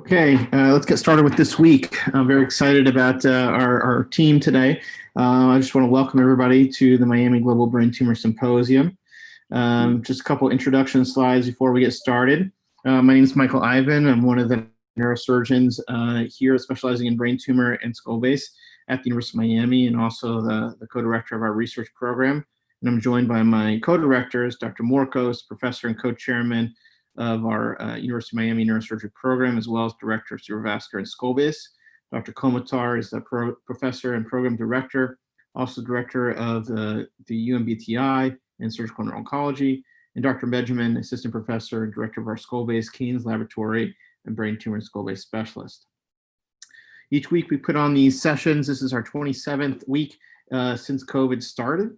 Let's get started with this week. I'm very excited about our team today. I just want to welcome everybody to the Miami Global Brain Tumor Symposium. Just a couple introduction slides before we get started. My name is Michael Ivan. I'm one of the neurosurgeons here specializing in brain tumor and skull base at the University of Miami, and also the co-director of our research program. And I'm joined by my co-directors, Dr. Morcos, professor and co-chairman of our University of Miami neurosurgery program, as well as director of cerebrovascular and skull base. Dr. Komatar is the professor and program director, also director of the UMBTI and surgical neuro-oncology, and Dr. Benjamin, assistant professor and director of our skull base Keynes Laboratory and brain tumor and skull base specialist. Each week we put on these sessions. This is our 27th week since COVID started.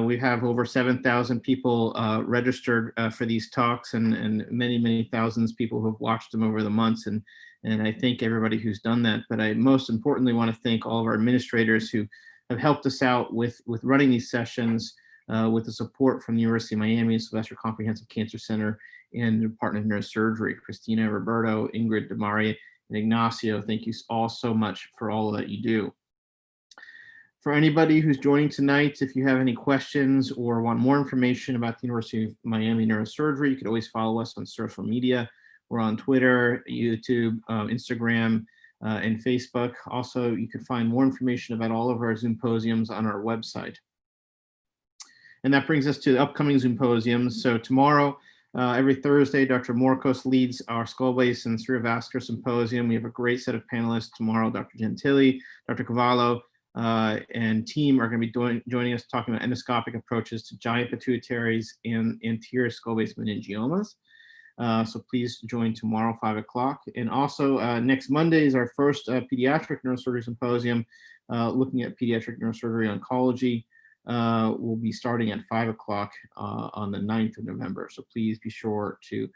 We have over 7,000 people registered for these talks, and many thousands of people who have watched them over the months. And I thank everybody who's done that. But I most importantly want to thank all of our administrators who have helped us out with running these sessions with the support from the University of Miami, Sylvester Comprehensive Cancer Center, and the Department of Neurosurgery. Christina, Roberto, Ingrid, Damari, and Ignacio, thank you all so much for all that you do. For anybody who's joining tonight, if you have any questions or want more information about the University of Miami Neurosurgery, you can always follow us on social media. We're on Twitter, YouTube, Instagram, and Facebook. Also, you can find more information about all of our Symposiums on our website. And that brings us to the upcoming Symposiums. So tomorrow, every Thursday, Dr. Morcos leads our skull base and cerebrovascular symposium. We have a great set of panelists tomorrow. Dr. Gentili, Dr. Cavallo, and team are going to be joining us talking about endoscopic approaches to giant pituitaries and anterior skull base meningiomas. So please join tomorrow, 5 o'clock. And also next Monday is our first pediatric neurosurgery symposium, looking at pediatric neurosurgery oncology. We'll be starting at 5 o'clock on the 9th of November. So please be sure to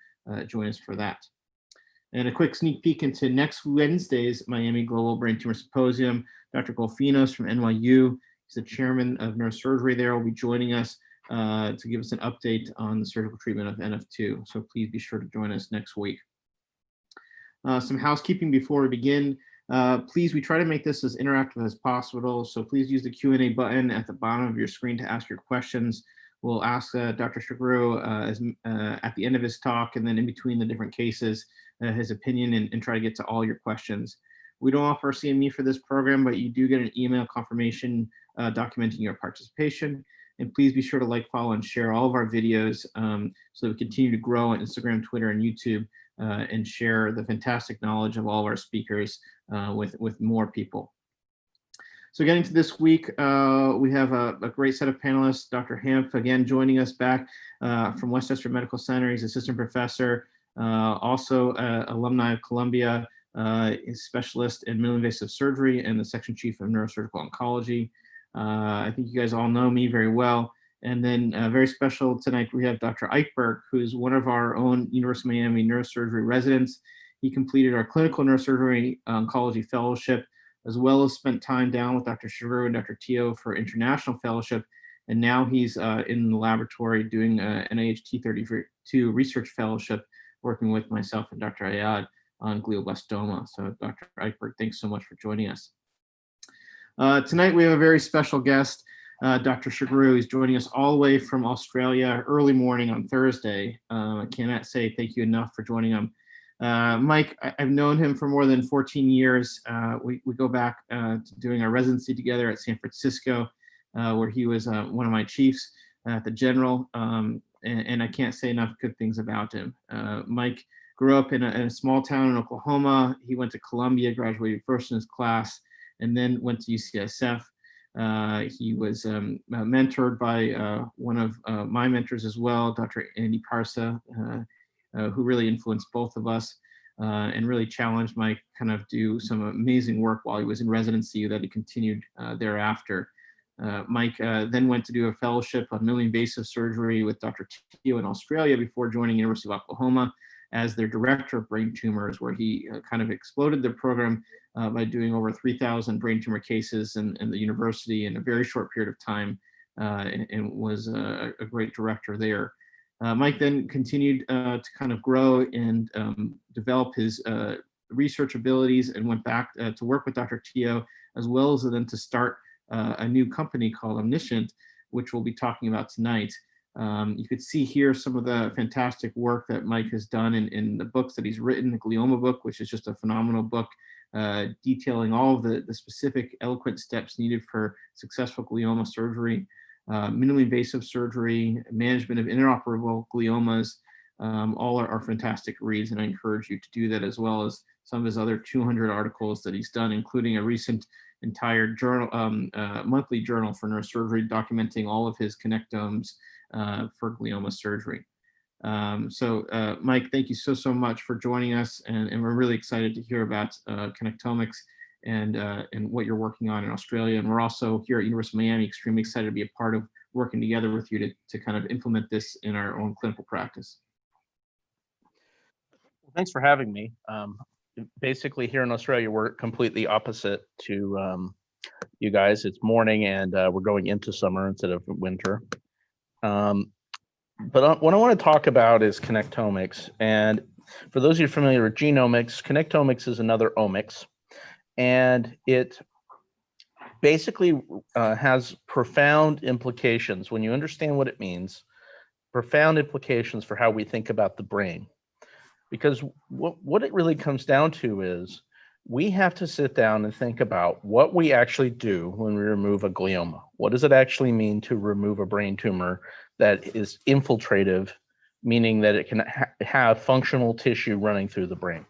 join us for that. And a quick sneak peek into next Wednesday's Miami Global Brain Tumor Symposium. Dr. Golfinos from NYU, he's the chairman of neurosurgery there, will be joining us to give us an update on the surgical treatment of NF2. So please be sure to join us next week. Some housekeeping before we begin. Please, we try to make this as interactive as possible. So please use the Q&A button at the bottom of your screen to ask your questions. We'll ask Dr. Sughrue at the end of his talk, and then in between the different cases, his opinion, and try to get to all your questions. We don't offer CME for this program, but you do get an email confirmation documenting your participation. And please be sure to like, follow, and share all of our videos so that we continue to grow on Instagram, Twitter, and YouTube and share the fantastic knowledge of all of our speakers with more people. So getting to this week, we have a great set of panelists. Dr. Hamp, again, joining us back from Westchester Medical Center. He's assistant professor, also alumni of Columbia, is specialist in minimally invasive surgery and the section chief of neurosurgical oncology. I think you guys all know me very well. And then very special tonight, we have Dr. Eichberg, who's one of our own University of Miami neurosurgery residents. He completed our clinical neurosurgery oncology fellowship, as well as spent time down with Dr. Sughrue and Dr. Teo for international fellowship. And now he's in the laboratory doing NIH T32 research fellowship, working with myself and Dr. Ayad on glioblastoma. So Dr. Eichberg, thanks so much for joining us. Tonight we have a very special guest, Dr. Sughrue. He's joining us all the way from Australia, early morning on Thursday. I cannot say thank you enough for joining him. Mike, I've known him for more than 14 years. We go back to doing our residency together at San Francisco, where he was one of my chiefs at the General, and I can't say enough good things about him. Mike grew up in a small town in Oklahoma. He went to Columbia, graduated first in his class, and then went to UCSF. He was mentored by one of my mentors as well, Dr. Andy Parsa, who really influenced both of us and really challenged Mike kind of do some amazing work while he was in residency that he continued thereafter. Mike then went to do a fellowship on minimally invasive surgery with Dr. Teo in Australia before joining University of Oklahoma as their director of brain tumors, where he kind of exploded their program by doing over 3,000 brain tumor cases in the university in a very short period of time, and was a great director there. Mike then continued to kind of grow and develop his research abilities and went back to work with Dr. Teo, as well as then to start a new company called Omniscient, which we'll be talking about tonight. You could see here some of the fantastic work that Mike has done in the books that he's written, the glioma book, which is just a phenomenal book, detailing all of the specific eloquent steps needed for successful glioma surgery, minimally invasive surgery, management of inoperable gliomas. All are fantastic reads, and I encourage you to do that, as well as some of his other 200 articles that he's done, including a recent entire journal, monthly journal for neurosurgery, documenting all of his connectomes for glioma surgery. Mike, thank you so much for joining us, and we're really excited to hear about connectomics and what you're working on in Australia. And we're also here at University of Miami extremely excited to be a part of working together with you to kind of implement this in our own clinical practice. Well, thanks for having me. Basically, here in Australia, we're completely opposite to you guys. It's morning, and we're going into summer instead of winter. But what I want to talk about is connectomics. And for those of you familiar with genomics, connectomics is another omics. And it basically has profound implications. When you understand what it means, profound implications for how we think about the brain. Because what it really comes down to is we have to sit down and think about what we actually do when we remove a glioma. What does it actually mean to remove a brain tumor that is infiltrative, meaning that it can have functional tissue running through the brain?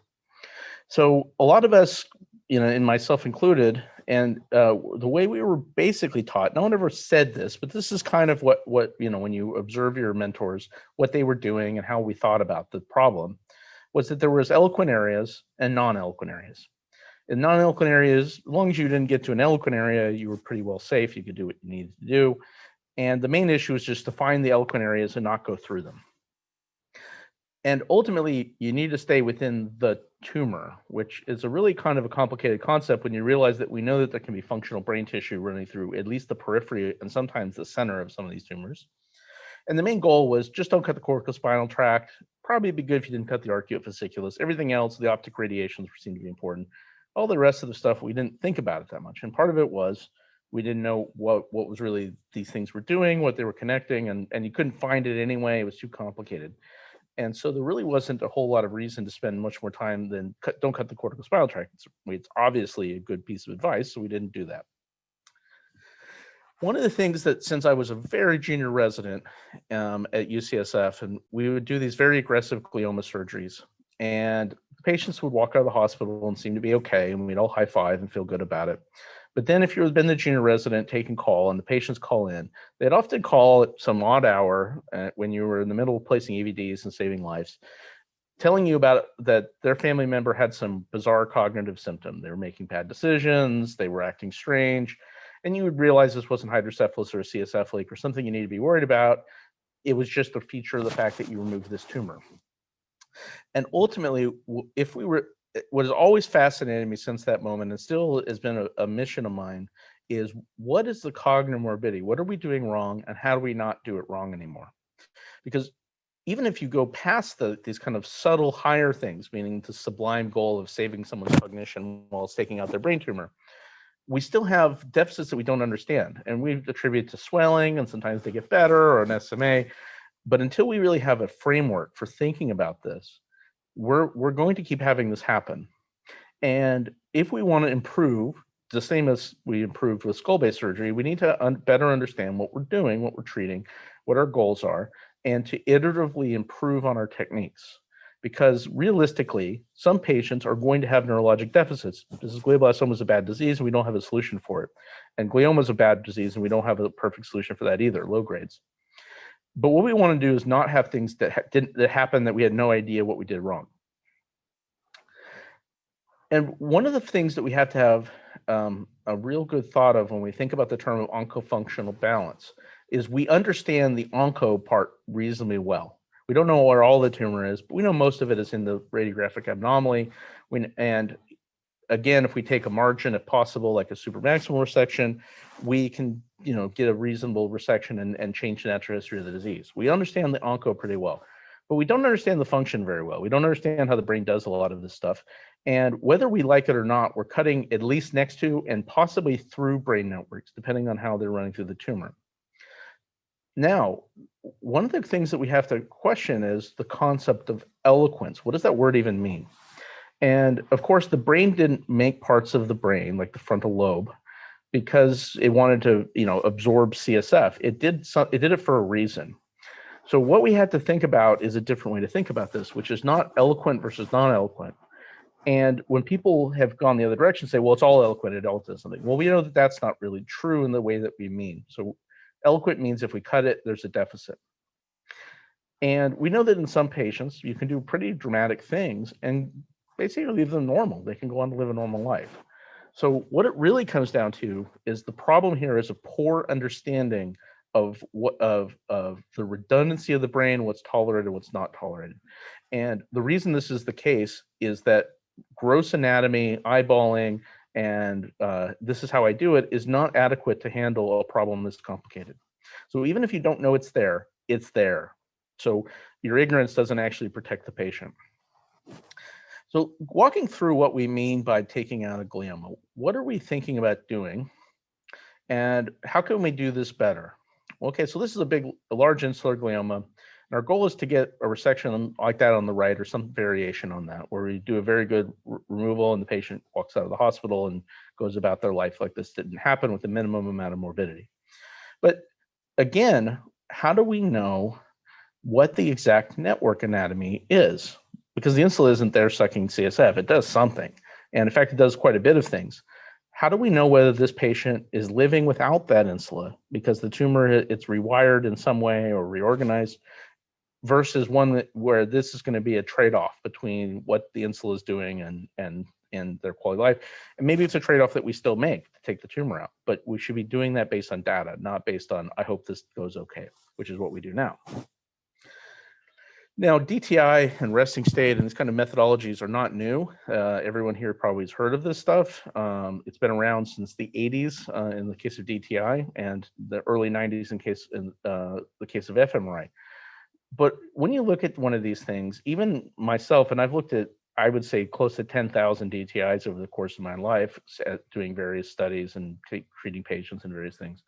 So a lot of us, and myself included, and the way we were basically taught, no one ever said this, but this is kind of what when you observe your mentors, what they were doing and how we thought about the problem, was that there was eloquent areas and non-eloquent areas. In non-eloquent areas, as long as you didn't get to an eloquent area, you were pretty well safe. You could do what you needed to do. And the main issue is just to find the eloquent areas and not go through them. And ultimately, you need to stay within the tumor, which is a really kind of a complicated concept when you realize that we know that there can be functional brain tissue running through at least the periphery and sometimes the center of some of these tumors. And the main goal was just don't cut the corticospinal tract. Probably be good if you didn't cut the arcuate Everything else, the optic radiations seemed to be important. All the rest of the stuff, we didn't think about it that much. And part of it was we didn't know what was really these things were doing, what they were connecting, and you couldn't find it anyway. It was too complicated. And so there really wasn't a whole lot of reason to spend much more time than don't cut the corticospinal tract. It's obviously a good piece of advice, so we didn't do that. One of the things that, since I was a very junior resident at UCSF, and we would do these very aggressive glioma surgeries, and the patients would walk out of the hospital and seem to be okay, and we'd all high five and feel good about it. But then if you've been the junior resident taking call and the patients call in, they'd often call at some odd hour when you were in the middle of placing EVDs and saving lives, telling you about that their family member had some bizarre cognitive symptom. They were making bad decisions, they were acting strange, and you would realize this wasn't hydrocephalus or a CSF leak or something you need to be worried about. It was just a feature of the fact that you removed this tumor. And ultimately, what has always fascinated me since that moment, and still has been a mission of mine, is what is the cognitive morbidity? What are we doing wrong, and how do we not do it wrong anymore? Because even if you go past these kind of subtle higher things, meaning the sublime goal of saving someone's cognition while it's taking out their brain tumor, we still have deficits that we don't understand, and we attribute to swelling, and sometimes they get better, or an SMA. But until we really have a framework for thinking about this, we're going to keep having this happen. And if we want to improve, the same as we improved with skull-based surgery, we need to better understand what we're doing, what we're treating, what our goals are, and to iteratively improve on our techniques. Because realistically, some patients are going to have neurologic deficits. This is glioblastoma is a bad disease, and we don't have a solution for it. And glioma is a bad disease, and we don't have a perfect solution for that either, low grades. But what we want to do is not have things that happen that we had no idea what we did wrong. And one of the things that we have to have a real good thought of when we think about the term of oncofunctional balance is we understand the onco part reasonably well. We don't know where all the tumor is, but we know most of it is in the radiographic anomaly. And again, if we take a margin, if possible, like a supramaximal resection, we can get a reasonable resection and change the natural history of the disease. We understand the onco pretty well. but we don't understand the function very well. We don't understand how the brain does a lot of this stuff. And whether we like it or not, we're cutting at least next to and possibly through brain networks, depending on how they're running through the tumor. Now, one of the things that we have to question is the concept of eloquence. What does that word even mean? And of course, the brain didn't make parts of the brain, like the frontal lobe, because it wanted to, absorb CSF. It did it for a reason. So what we had to think about is a different way to think about this, which is not eloquent versus non-eloquent. And when people have gone the other direction, say, well, it's all eloquent, it all does something. Well, we know that that's not really true in the way that we mean. So eloquent means if we cut it, there's a deficit. And we know that in some patients, you can do pretty dramatic things and basically leave them normal. They can go on to live a normal life. So what it really comes down to is the problem here is a poor understanding of the redundancy of the brain, what's tolerated, what's not tolerated. And the reason this is the case is that gross anatomy, eyeballing, and this is how I do it is not adequate to handle a problem this complicated. So even if you don't know it's there, it's there. So your ignorance doesn't actually protect the patient. So walking through what we mean by taking out a glioma, what are we thinking about doing? And how can we do this better? Okay, so this is a large insular glioma. And our goal is to get a resection like that on the right or some variation on that, where we do a very good removal and the patient walks out of the hospital and goes about their life like this didn't happen with a minimum amount of morbidity. But again, how do we know what the exact network anatomy is? Because the insula isn't there sucking CSF. It does something. And in fact, it does quite a bit of things. How do we know whether this patient is living without that insula because the tumor, it's rewired in some way or reorganized, versus one where this is going to be a trade-off between what the insula is doing and their quality of life. And maybe it's a trade-off that we still make to take the tumor out, but we should be doing that based on data, not based on, I hope this goes okay, which is what we do now. Now, DTI and resting state and these kind of methodologies are not new. Everyone here probably has heard of this stuff. It's been around since the 80s in the case of DTI and the early 90s in the case of fMRI. But when you look at one of these things, even myself, and I've looked at, I would say, close to 10,000 DTIs over the course of my life, doing various studies and treating patients and various things.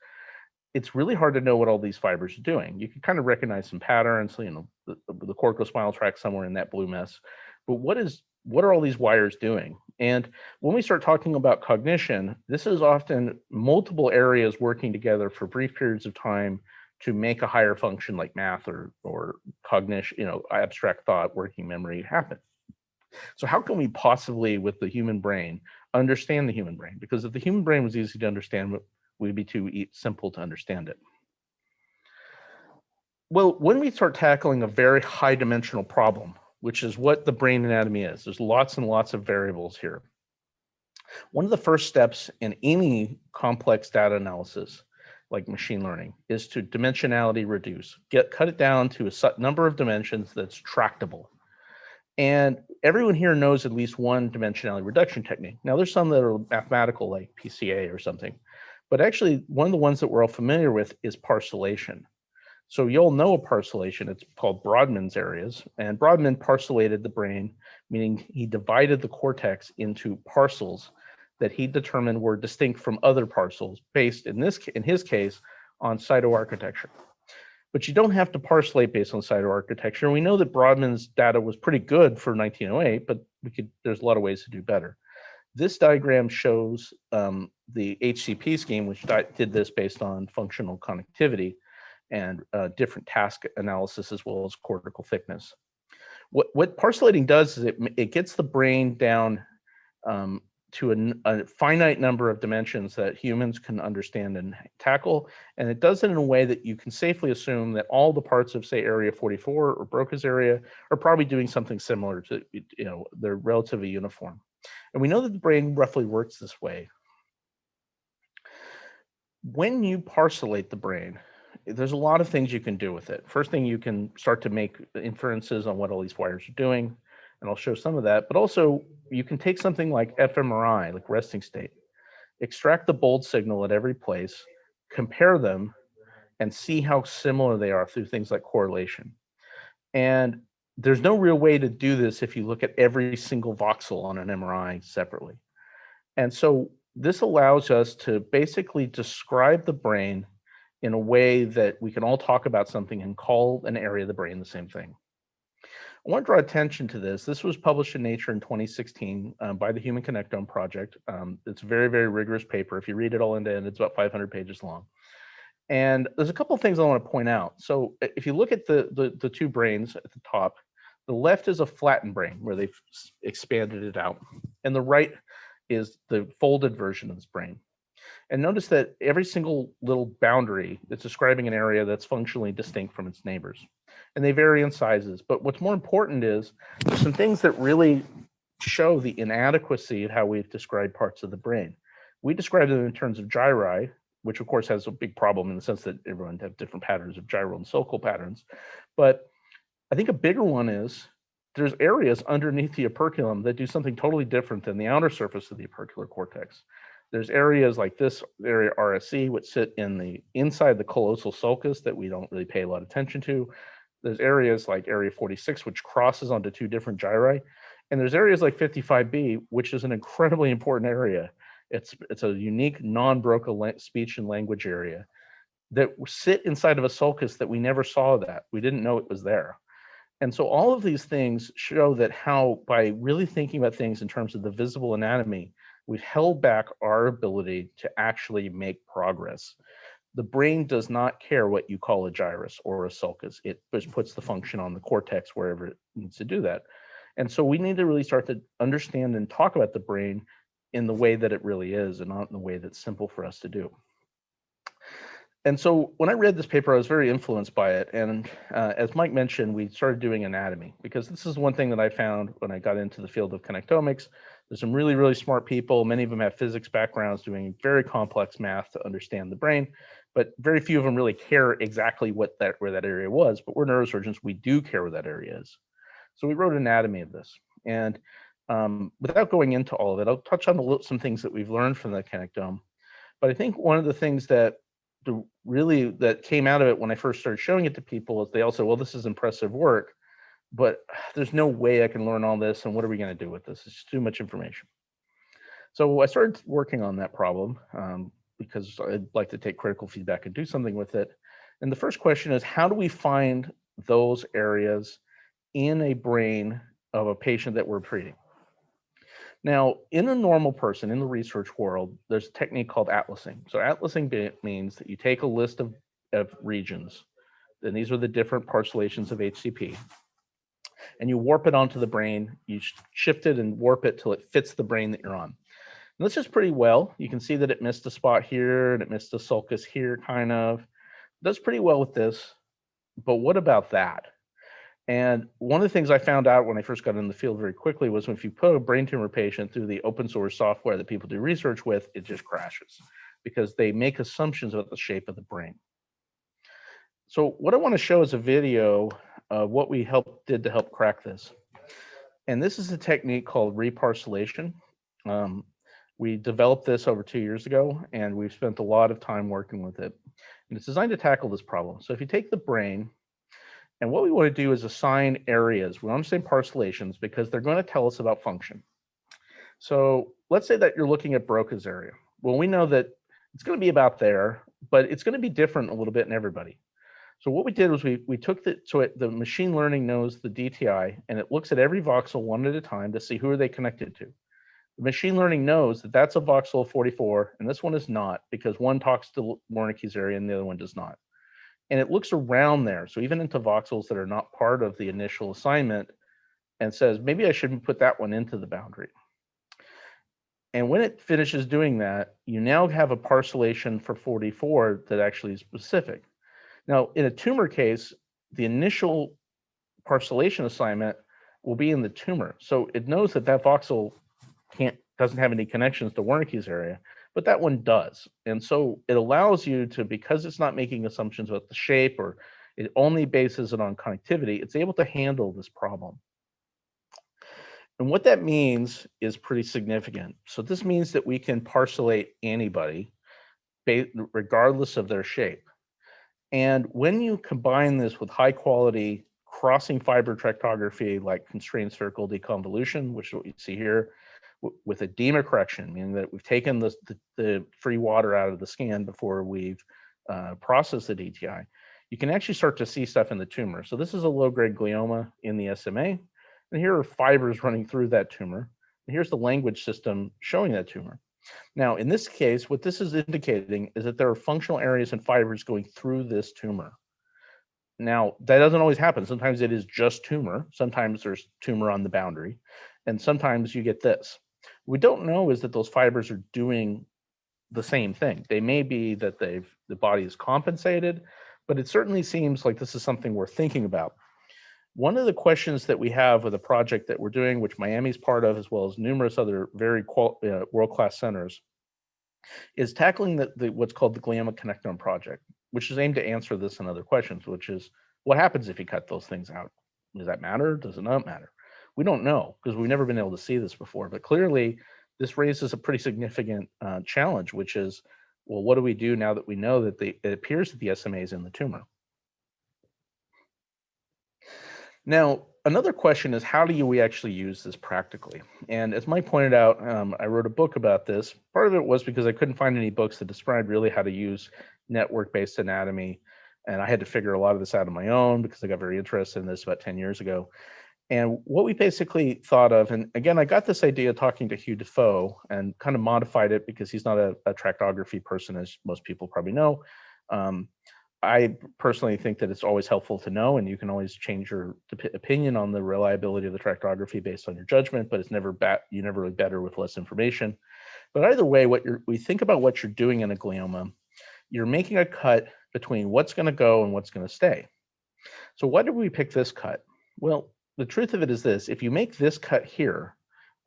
It's really hard to know what all these fibers are doing. You can kind of recognize some patterns, the corticospinal tract somewhere in that blue mess. But what are all these wires doing? And when we start talking about cognition, this is often multiple areas working together for brief periods of time to make a higher function like math or cognition, abstract thought, working memory happen. So how can we possibly, with the human brain, understand the human brain? Because if the human brain was easy to understand, would be too simple to understand it. Well, when we start tackling a very high dimensional problem, which is what the brain anatomy is, there's lots and lots of variables here. One of the first steps in any complex data analysis, like machine learning, is to dimensionality reduce. Cut it down to a number of dimensions that's tractable. And everyone here knows at least one dimensionality reduction technique. Now, there's some that are mathematical, like PCA or something. But actually, one of the ones that we're all familiar with is parcellation. So you'll know a parcellation. It's called Brodmann's areas. And Brodmann parcellated the brain, meaning he divided the cortex into parcels that he determined were distinct from other parcels based, in his case, on cytoarchitecture. But you don't have to parcellate based on cytoarchitecture. And we know that Brodmann's data was pretty good for 1908, but there's a lot of ways to do better. This diagram shows the HCP scheme, which did this based on functional connectivity and different task analysis as well as cortical thickness. What parcellating does is it gets the brain down to a finite number of dimensions that humans can understand and tackle, and it does it in a way that you can safely assume that all the parts of, say, area 44 or Broca's area are probably doing something similar to, they're relatively uniform. And we know that the brain roughly works this way. When you parcellate the brain, there's a lot of things you can do with it. First thing, you can start to make inferences on what all these wires are doing, and I'll show some of that. But also, you can take something like fMRI, like resting state, extract the bold signal at every place, compare them, and see how similar they are through things like correlation. And there's no real way to do this if you look at every single voxel on an MRI separately. And so this allows us to basically describe the brain in a way that we can all talk about something and call an area of the brain the same thing. I want to draw attention to this. This was published in Nature in 2016 by the Human Connectome Project. It's a very, very rigorous paper. If you read it all end to end, it's about 500 pages long. And there's a couple of things I want to point out. So if you look at the two brains at the top, the left is a flattened brain where they've expanded it out. And the right is the folded version of this brain. And notice that every single little boundary is describing an area that's functionally distinct from its neighbors. And they vary in sizes. But what's more important is there's some things that really show the inadequacy of how we've described parts of the brain. We describe them in terms of gyri, which of course has a big problem in the sense that everyone has different patterns of gyral and sulcal patterns. But I think a bigger one is there's areas underneath the operculum that do something totally different than the outer surface of the opercular cortex. There's areas like this area RSC, which sit in the inside the callosal sulcus that we don't really pay a lot of attention to. There's areas like area 46, which crosses onto two different gyri. And there's areas like 55B, which is an incredibly important area. It's a unique non-Broca speech and language area that sit inside of a sulcus that we never saw that. We didn't know it was there. And so all of these things show that how by really thinking about things in terms of the visible anatomy, we've held back our ability to actually make progress. The brain does not care what you call a gyrus or a sulcus. It just puts the function on the cortex wherever it needs to do that. And so we need to really start to understand and talk about the brain in the way that it really is and not in the way that's simple for us to do. And so when I read this paper, I was very influenced by it. And as Mike mentioned, we started doing anatomy because this is one thing that I found when I got into the field of connectomics. There's some really, really smart people. Many of them have physics backgrounds doing very complex math to understand the brain, but very few of them really care exactly where that area was. But we're neurosurgeons, we do care where that area is. So we wrote anatomy of this. And without going into all of it, I'll touch on some things that we've learned from the connectome. But I think one of the things that came out of it when I first started showing it to people is they all said, well, this is impressive work, but there's no way I can learn all this. And what are we going to do with this? It's too much information. So I started working on that problem because I'd like to take critical feedback and do something with it. And the first question is, how do we find those areas in a brain of a patient that we're treating? Now, in a normal person, in the research world, there's a technique called atlasing. So atlasing means that you take a list of regions, and these are the different parcellations of HCP, and you warp it onto the brain. You shift it and warp it till it fits the brain that you're on. And this is pretty well. You can see that it missed a spot here, and it missed a sulcus here, kind of. It does pretty well with this, but what about that? And one of the things I found out when I first got in the field very quickly was if you put a brain tumor patient through the open source software that people do research with, it just crashes because they make assumptions about the shape of the brain. So what I want to show is a video of what we did to help crack this. And this is a technique called reparcellation. We developed this over 2 years ago, and we've spent a lot of time working with it. And it's designed to tackle this problem. So if you take the brain, and what we want to do is assign areas. We want to say parcellations because they're going to tell us about function. So let's say that you're looking at Broca's area. Well, we know that it's going to be about there, but it's going to be different a little bit in everybody. So what we did was we took the machine learning knows the DTI, and it looks at every voxel one at a time to see who are they connected to. The machine learning knows that that's a voxel of 44, and this one is not because one talks to Wernicke's area and the other one does not. And it looks around there, so even into voxels that are not part of the initial assignment, and says, maybe I shouldn't put that one into the boundary. And when it finishes doing that, you now have a parcellation for 44 that actually is specific. Now, in a tumor case, the initial parcellation assignment will be in the tumor. So it knows that that voxel doesn't have any connections to Wernicke's area, but that one does. And so it allows you to, because it's not making assumptions about the shape or it only bases it on connectivity, it's able to handle this problem. And what that means is pretty significant. So this means that we can parcellate anybody regardless of their shape. And when you combine this with high quality crossing fiber tractography like constrained circle deconvolution, which is what you see here, with edema correction, meaning that we've taken the free water out of the scan before we've processed the DTI. You can actually start to see stuff in the tumor. So this is a low-grade glioma in the SMA, and here are fibers running through that tumor. And here's the language system showing that tumor. Now, in this case, what this is indicating is that there are functional areas and fibers going through this tumor. Now, that doesn't always happen. Sometimes it is just tumor. Sometimes there's tumor on the boundary. And sometimes you get this. What we don't know is that those fibers are doing the same thing. They may be that the body is compensated, but it certainly seems like this is something we're thinking about. One of the questions that we have with a project that we're doing, which Miami's part of, as well as numerous other very world-class centers, is tackling what's called the glioma connectome project, which is aimed to answer this and other questions, which is, what happens if you cut those things out? Does that matter? Does it not matter? We don't know, because we've never been able to see this before, but clearly this raises a pretty significant challenge, which is, well, what do we do now that we know that it appears that the SMA is in the tumor? Now, another question is, how do we actually use this practically? And as Mike pointed out, I wrote a book about this. Part of it was because I couldn't find any books that described really how to use network-based anatomy, and I had to figure a lot of this out on my own because I got very interested in this about 10 years ago. And what we basically thought of, and again, I got this idea talking to Hugh Defoe and kind of modified it because he's not a tractography person, as most people probably know. I personally think that it's always helpful to know, and you can always change your opinion on the reliability of the tractography based on your judgment, but it's never you're never really better with less information. But either way, we think about what you're doing in a glioma, you're making a cut between what's going to go and what's going to stay. So why did we pick this cut? Well, the truth of it is this: if you make this cut here,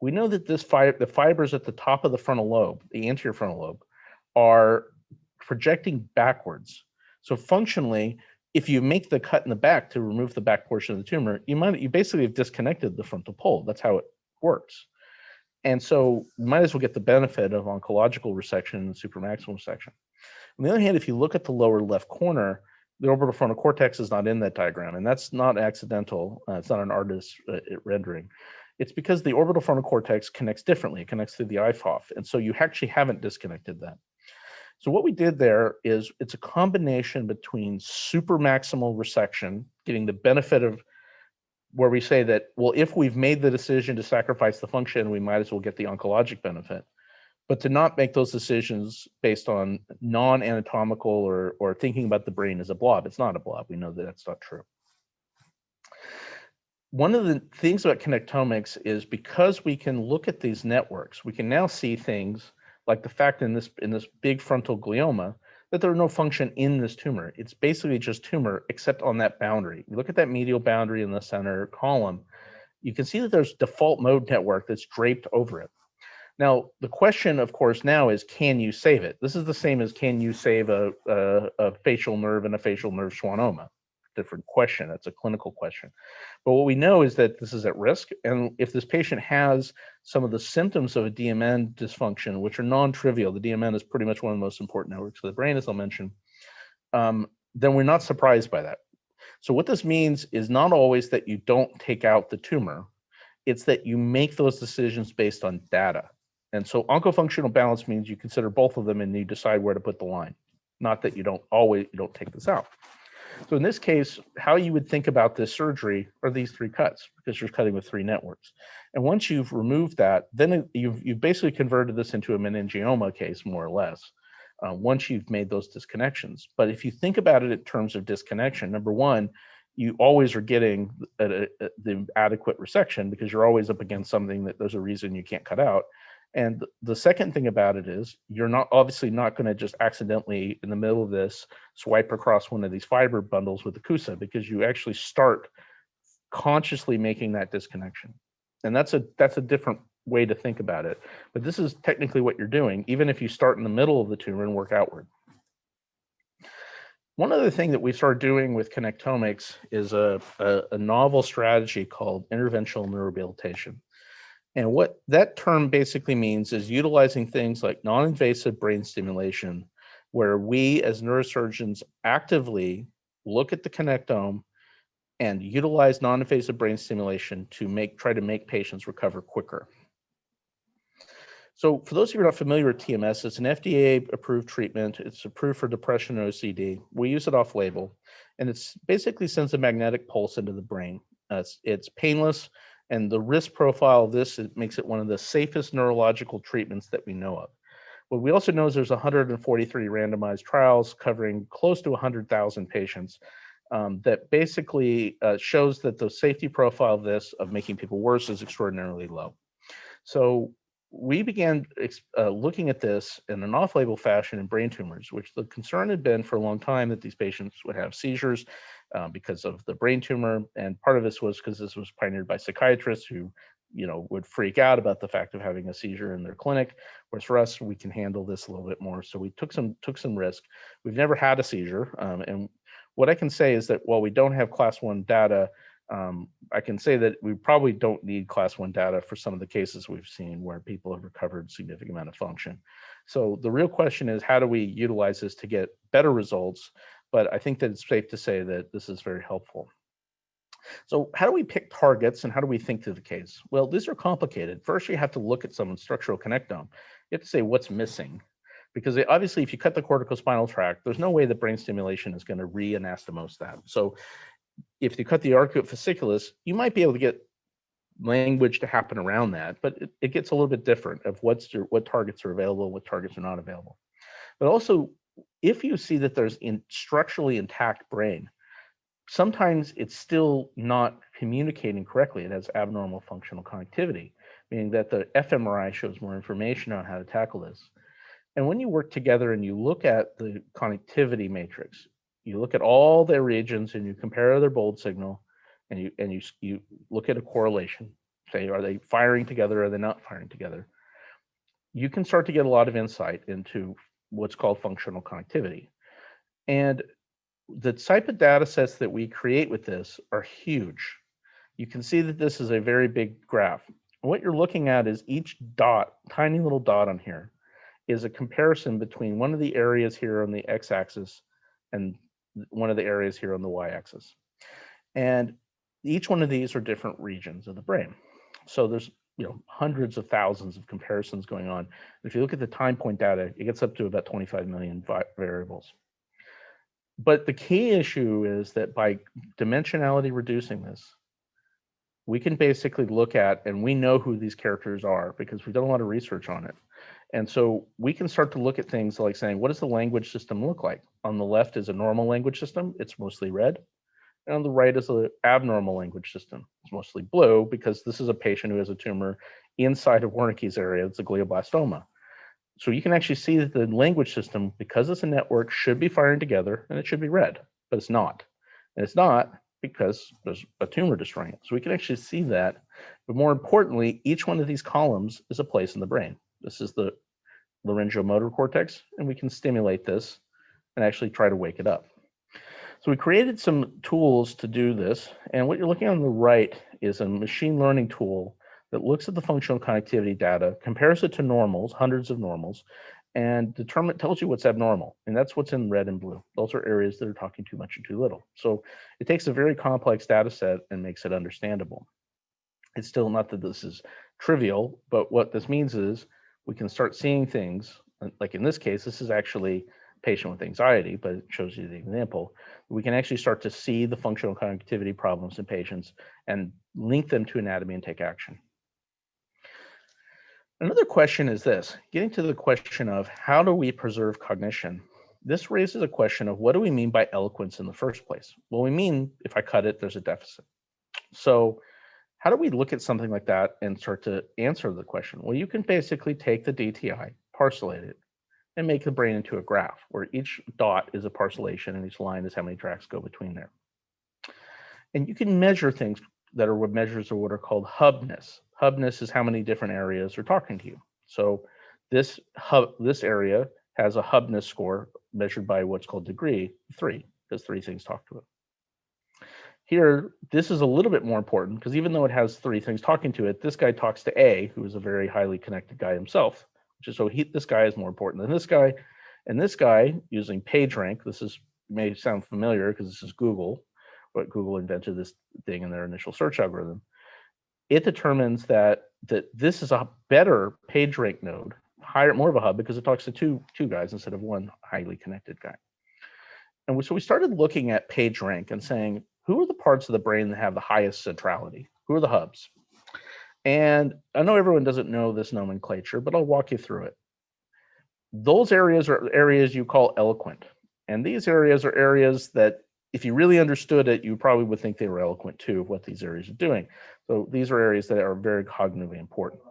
we know that the fibers at the top of the frontal lobe, the anterior frontal lobe, are projecting backwards. So functionally, if you make the cut in the back to remove the back portion of the tumor, you basically have disconnected the frontal pole. That's how it works. And so you might as well get the benefit of oncological resection and supramaximal resection. On the other hand, if you look at the lower left corner, the orbital frontal cortex is not in that diagram, and that's not accidental. It's not an artist's rendering. It's because the orbital frontal cortex connects differently. It connects through the IFOF, and so you actually haven't disconnected that. So what we did there is it's a combination between supramaximal resection, getting the benefit of where we say that, well, if we've made the decision to sacrifice the function, we might as well get the oncologic benefit, but to not make those decisions based on non-anatomical or thinking about the brain as a blob. It's not a blob. We know that that's not true. One of the things about connectomics is because we can look at these networks, we can now see things like the fact in this big frontal glioma that there are no function in this tumor. It's basically just tumor except on that boundary. You look at that medial boundary in the center column, you can see that there's default mode network that's draped over it. Now, the question, of course, now is, can you save it? This is the same as, can you save a facial nerve and a facial nerve schwannoma? Different question. That's a clinical question. But what we know is that this is at risk. And if this patient has some of the symptoms of a DMN dysfunction, which are non-trivial, the DMN is pretty much one of the most important networks of the brain, as I'll mention, then we're not surprised by that. So what this means is not always that you don't take out the tumor. It's that you make those decisions based on data. And so oncofunctional balance means you consider both of them and you decide where to put the line, not that you don't take this out. So in this case, how you would think about this surgery are these three cuts, because you're cutting with three networks. And once you've removed that, then you've basically converted this into a meningioma case, more or less, once you've made those disconnections. But if you think about it in terms of disconnection, number one, you always are getting the adequate resection because you're always up against something that there's a reason you can't cut out. And the second thing about it is you're obviously not going to just accidentally in the middle of this swipe across one of these fiber bundles with the CUSA, because you actually start consciously making that disconnection. And that's a different way to think about it. But this is technically what you're doing, even if you start in the middle of the tumor and work outward. One other thing that we started doing with connectomics is a novel strategy called interventional neuroablation. And what that term basically means is utilizing things like non-invasive brain stimulation, where we as neurosurgeons actively look at the connectome and utilize non-invasive brain stimulation to try to make patients recover quicker. So for those of you who are not familiar with TMS, it's an FDA-approved treatment. It's approved for depression and OCD. We use it off-label, and it's basically sends a magnetic pulse into the brain. It's painless, and the risk profile of this, it makes it one of the safest neurological treatments that we know of. What we also know is there's 143 randomized trials covering close to 100,000 patients that basically shows that the safety profile of this, of making people worse, is extraordinarily low. So we began looking at this in an off-label fashion in brain tumors, which the concern had been for a long time that these patients would have seizures because of the brain tumor. And part of this was because this was pioneered by psychiatrists who, would freak out about the fact of having a seizure in their clinic. Whereas for us, we can handle this a little bit more. So we took some risk. We've never had a seizure. And what I can say is that while we don't have class 1 data, I can say that we probably don't need class 1 data for some of the cases we've seen where people have recovered significant amount of function. So the real question is, how do we utilize this to get better results? But I think that it's safe to say that this is very helpful. So how do we pick targets and how do we think through the case? Well, these are complicated. First, you have to look at someone's structural connectome. You have to say what's missing. Because obviously, if you cut the corticospinal tract, there's no way that brain stimulation is going to re-anastomose that. So if you cut the arcuate fasciculus, you might be able to get language to happen around that, but it gets a little bit different of what targets are available, what targets are not available. But also, if you see that there's structurally intact brain, sometimes it's still not communicating correctly. It has abnormal functional connectivity, meaning that the fMRI shows more information on how to tackle this. And when you work together and you look at the connectivity matrix, you look at all their regions and you compare their bold signal, and you look at a correlation. Say, are they firing together? Or are they not firing together? You can start to get a lot of insight into what's called functional connectivity. And the type of data sets that we create with this are huge. You can see that this is a very big graph. What you're looking at is each dot, tiny little dot on here, is a comparison between one of the areas here on the x-axis and one of the areas here on the y-axis. And each one of these are different regions of the brain. So there's hundreds of thousands of comparisons going on. If you look at the time point data, it gets up to about 25 million variables. But the key issue is that by dimensionality reducing this, we can basically look at, and we know who these characters are because we've done a lot of research on it. And so we can start to look at things like saying, what does the language system look like? On the left is a normal language system. It's mostly red. And on the right is an abnormal language system. It's mostly blue because this is a patient who has a tumor inside of Wernicke's area. It's a glioblastoma. So you can actually see that the language system, because it's a network, should be firing together and it should be red, but it's not. And it's not because there's a tumor destroying it. So we can actually see that. But more importantly, each one of these columns is a place in the brain. This is the laryngeomotor cortex, and we can stimulate this and actually try to wake it up. So we created some tools to do this. And what you're looking on the right is a machine learning tool that looks at the functional connectivity data, compares it to normals, hundreds of normals, and tells you what's abnormal. And that's what's in red and blue. Those are areas that are talking too much and too little. So it takes a very complex data set and makes it understandable. It's still not that this is trivial, but what this means is we can start seeing things, like in this case, this is actually a patient with anxiety, but it shows you the example. We can actually start to see the functional connectivity problems in patients and link them to anatomy and take action. Another question is this, getting to the question of how do we preserve cognition? This raises a question of what do we mean by eloquence in the first place? Well, we mean if I cut it, there's a deficit. So how do we look at something like that and start to answer the question? Well, you can basically take the DTI, parcellate it, and make the brain into a graph where each dot is a parcellation and each line is how many tracks go between there. And you can measure things that are measures of what are called hubness. Hubness is how many different areas are talking to you. So this area has a hubness score measured by what's called degree 3, because 3 things talk to it. Here, this is a little bit more important because even though it has 3 things talking to it, this guy talks to A, who is a very highly connected guy himself. So this guy is more important than this guy. And this guy, using PageRank, this may sound familiar because this is Google, what Google invented this thing in their initial search algorithm. It determines that this is a better page rank node, more of a hub, because it talks to two guys instead of one highly connected guy. And so we started looking at page rank and saying, who are the parts of the brain that have the highest centrality? Who are the hubs? And I know everyone doesn't know this nomenclature, but I'll walk you through it. Those areas are areas you call eloquent. And these areas are areas that if you really understood it, you probably would think they were eloquent too of what these areas are doing. So these are areas that are very cognitively important.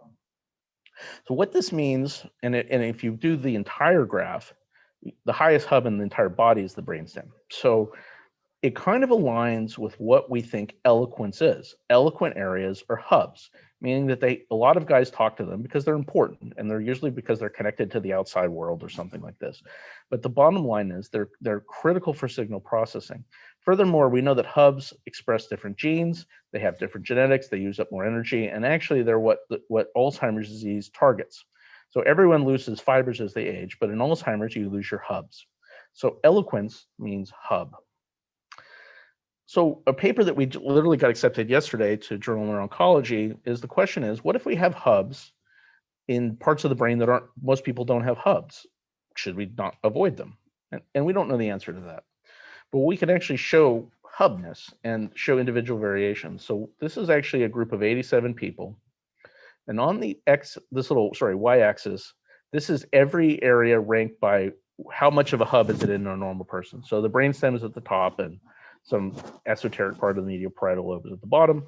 So what this means, and if you do the entire graph, the highest hub in the entire body is the brainstem. So it kind of aligns with what we think eloquence is. Eloquent areas are hubs, meaning that a lot of guys talk to them because they're important, and they're usually because they're connected to the outside world or something like this. But the bottom line is they're critical for signal processing. Furthermore, we know that hubs express different genes, they have different genetics, they use up more energy, and actually they're what Alzheimer's disease targets. So everyone loses fibers as they age, but in Alzheimer's, you lose your hubs. So eloquence means hub. So a paper that we literally got accepted yesterday to Journal of Neuro-Oncology is the question is, what if we have hubs in parts of the brain that most people don't have hubs? Should we not avoid them? And we don't know the answer to that. But we can actually show hubness and show individual variations. So this is actually a group of 87 people. And on the y-axis, this is every area ranked by how much of a hub is it in a normal person. So the brainstem is at the top and some esoteric part of the medial parietal lobe is at the bottom.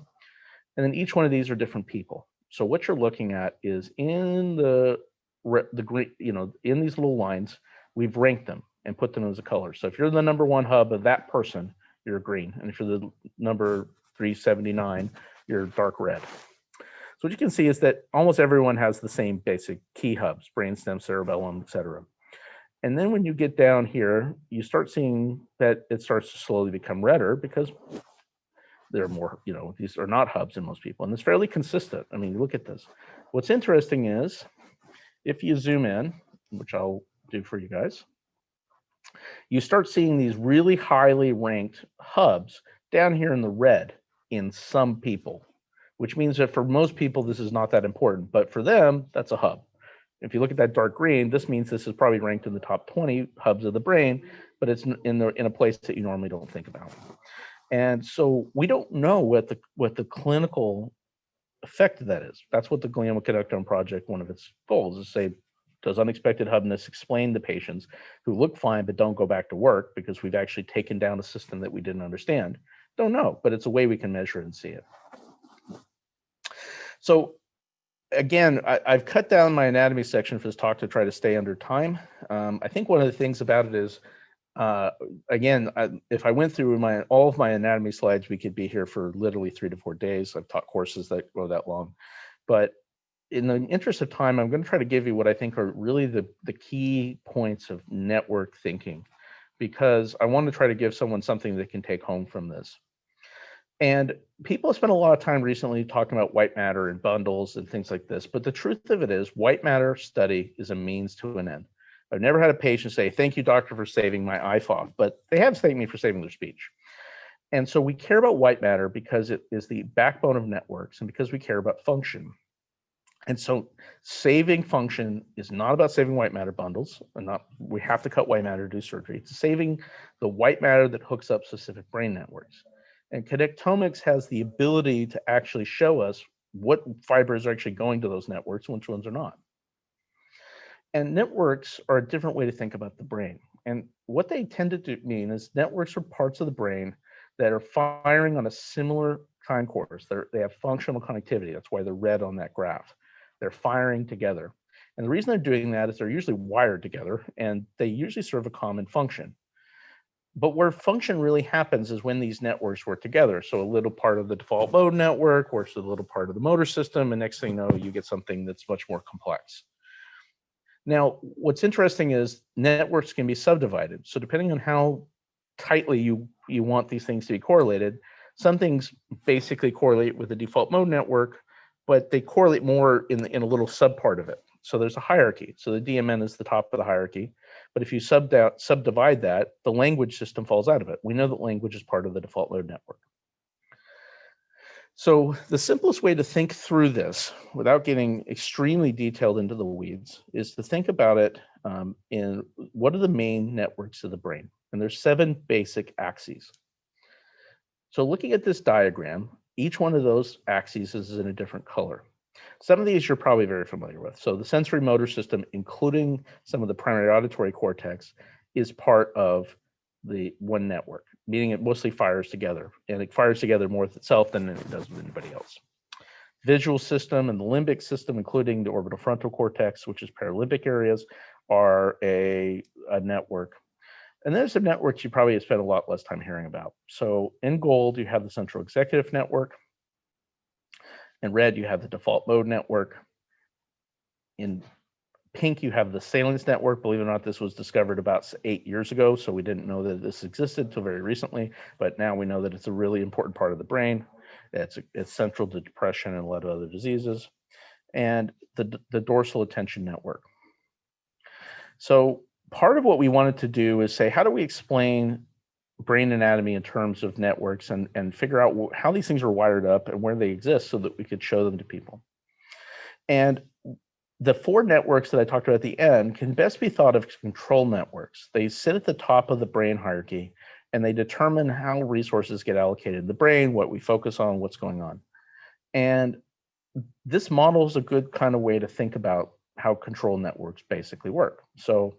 And then each one of these are different people. So what you're looking at is in the green, in these little lines, we've ranked them and put them as a color. So if you're the number 1 hub of that person, you're green. And if you're the number 379, you're dark red. So what you can see is that almost everyone has the same basic key hubs, brainstem, cerebellum, etc. And then when you get down here, you start seeing that it starts to slowly become redder because there are more, these are not hubs in most people. And it's fairly consistent. I mean, look at this. What's interesting is if you zoom in, which I'll do for you guys, you start seeing these really highly ranked hubs down here in the red in some people, which means that for most people, this is not that important. But for them, that's a hub. If you look at that dark green, this means this is probably ranked in the top 20 hubs of the brain, but it's in a place that you normally don't think about. And so we don't know what the clinical effect of that is. That's what the Glioma Connectome Project, one of its goals is say, does unexpected hubness explain to patients who look fine but don't go back to work because we've actually taken down a system that we didn't understand? Don't know, but it's a way we can measure it and see it. So again, I've cut down my anatomy section for this talk to try to stay under time. I think one of the things about it is, if I went through all of my anatomy slides, we could be here for literally 3 to 4 days. I've taught courses that go that long. But in the interest of time, I'm going to try to give you what I think are really the key points of network thinking, because I want to try to give someone something they can take home from this. And people have spent a lot of time recently talking about white matter and bundles and things like this. But the truth of it is, white matter study is a means to an end. I've never had a patient say, "Thank you, doctor, for saving my iPhone," but they have thanked me for saving their speech. And so we care about white matter because it is the backbone of networks and because we care about function. And so saving function is not about saving white matter bundles, and we have to cut white matter to do surgery. It's saving the white matter that hooks up specific brain networks. And connectomics has the ability to actually show us what fibers are actually going to those networks and which ones are not. And networks are a different way to think about the brain. And what they tend to mean is networks are parts of the brain that are firing on a similar time course. They have functional connectivity. That's why they're red on that graph. They're firing together. And the reason they're doing that is they're usually wired together, and they usually serve a common function. But where function really happens is when these networks work together. So a little part of the default mode network works with a little part of the motor system, and next thing you know, you get something that's much more complex. Now, what's interesting is networks can be subdivided. So depending on how tightly you want these things to be correlated, some things basically correlate with the default mode network, but they correlate more in a little subpart of it. So there's a hierarchy. So the DMN is the top of the hierarchy, But if you subdivide that, the language system falls out of it. We know that language is part of the default mode network. So the simplest way to think through this, without getting extremely detailed into the weeds, is to think about it in what are the main networks of the brain. And there's 7 basic axes. So looking at this diagram, each one of those axes is in a different color. Some of these you're probably very familiar with. So the sensory motor system, including some of the primary auditory cortex, is part of the one network, meaning it mostly fires together, and it fires together more with itself than it does with anybody else. Visual system and the limbic system, including the orbital frontal cortex, which is paralimbic areas, are a network. And there's some networks you probably have spent a lot less time hearing about. So in gold, you have the central executive network. In red, you have the default mode network. In pink, you have the salience network. Believe it or not, this was discovered about 8 years ago, so we didn't know that this existed until very recently, but now we know that it's a really important part of the brain. It's central to depression and a lot of other diseases. And the dorsal attention network. So part of what we wanted to do is say, how do we explain brain anatomy in terms of networks and figure out how these things are wired up and where they exist so that we could show them to people. And the 4 networks that I talked about at the end can best be thought of as control networks. They sit at the top of the brain hierarchy, and they determine how resources get allocated in the brain, what we focus on, what's going on. And this model is a good kind of way to think about how control networks basically work. So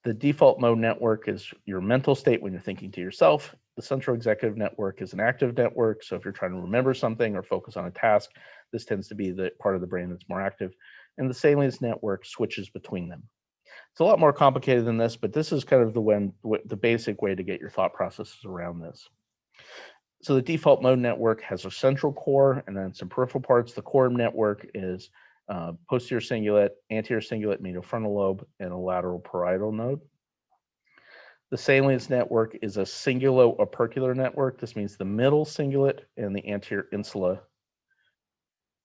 the default mode network is your mental state when you're thinking to yourself. The central executive network is an active network. So if you're trying to remember something or focus on a task, this tends to be the part of the brain that's more active. And the salience network switches between them. It's a lot more complicated than this, but this is kind of the basic way to get your thought processes around this. So the default mode network has a central core and then some peripheral parts. The core network is posterior cingulate, anterior cingulate, medial frontal lobe, and a lateral parietal node. The salience network is a cingulo-opercular network. This means the middle cingulate and the anterior insula.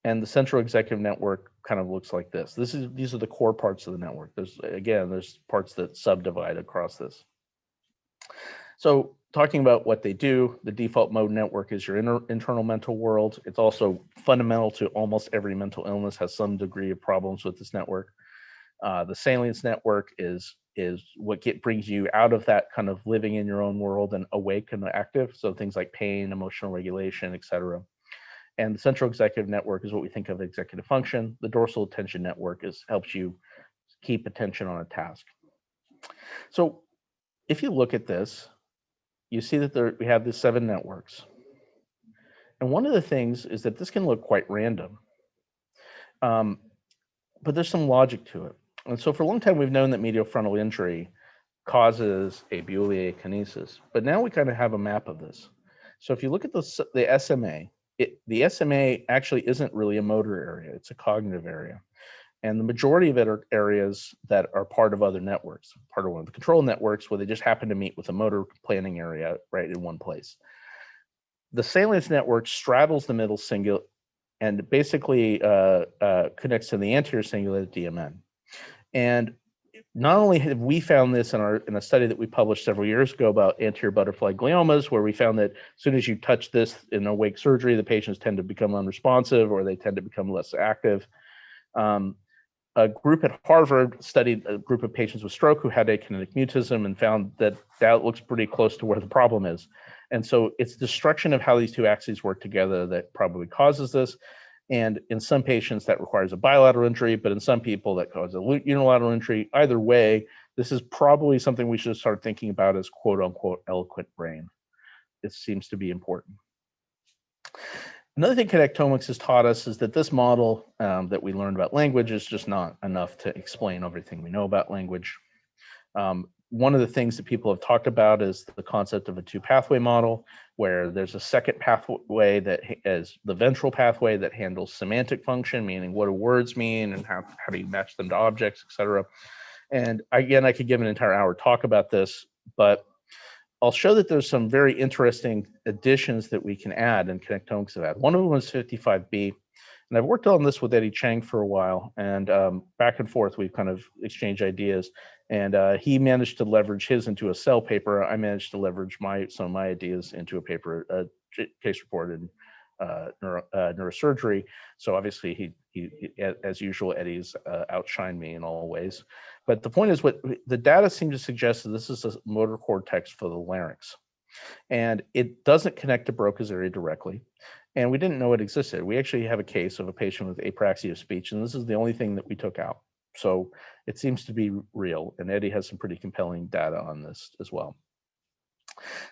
And the central executive network kind of looks like this. These are the core parts of the network. There's parts that subdivide across this. So talking about what they do, the default mode network is your internal mental world. It's also fundamental to almost every mental illness, has some degree of problems with this network. The salience network is what brings you out of that kind of living in your own world and awake and active. So things like pain, emotional regulation, etc. And the central executive network is what we think of as executive function. The dorsal attention network helps you keep attention on a task. So if you look at this, you see that we have these 7 networks. And one of the things is that this can look quite random, but there's some logic to it. And so for a long time, we've known that medial frontal injury causes abule akinesis, but now we kind of have a map of this. So if you look at the SMA, the SMA actually isn't really a motor area, it's a cognitive area. And the majority of it are areas that are part of other networks, part of one of the control networks where they just happen to meet with a motor planning area right in one place. The salience network straddles the middle cingulate and basically connects to the anterior cingulate at DMN. And not only have we found this in a study that we published several years ago about anterior butterfly gliomas, where we found that as soon as you touch this in awake surgery, the patients tend to become unresponsive or they tend to become less active. A group at Harvard studied a group of patients with stroke who had akinetic mutism and found that looks pretty close to where the problem is. And so it's destruction of how these 2 axes work together that probably causes this. And in some patients that requires a bilateral injury, but in some people that causes a unilateral injury. Either way, this is probably something we should start thinking about as quote unquote eloquent brain. It seems to be important. Another thing connectomics has taught us is that this model that we learned about language is just not enough to explain everything we know about language. One of the things that people have talked about is the concept of a 2-pathway model, where there's a second pathway that is the ventral pathway that handles semantic function, meaning what do words mean and how do you match them to objects, etc. And again, I could give an entire hour talk about this, but I'll show that there's some very interesting additions that we can add and connectomics have had. One of them was 55B, and I've worked on this with Eddie Chang for a while, and back and forth we've kind of exchanged ideas. And he managed to leverage his into a cell paper. I managed to leverage some of my ideas into a paper, case report in neurosurgery. So obviously he as usual, Eddie's outshined me in all ways. But the point is, what the data seem to suggest that this is a motor cortex for the larynx. And it doesn't connect to Broca's area directly. And we didn't know it existed. We actually have a case of a patient with apraxia of speech, and this is the only thing that we took out. So it seems to be real, and Eddie has some pretty compelling data on this as well.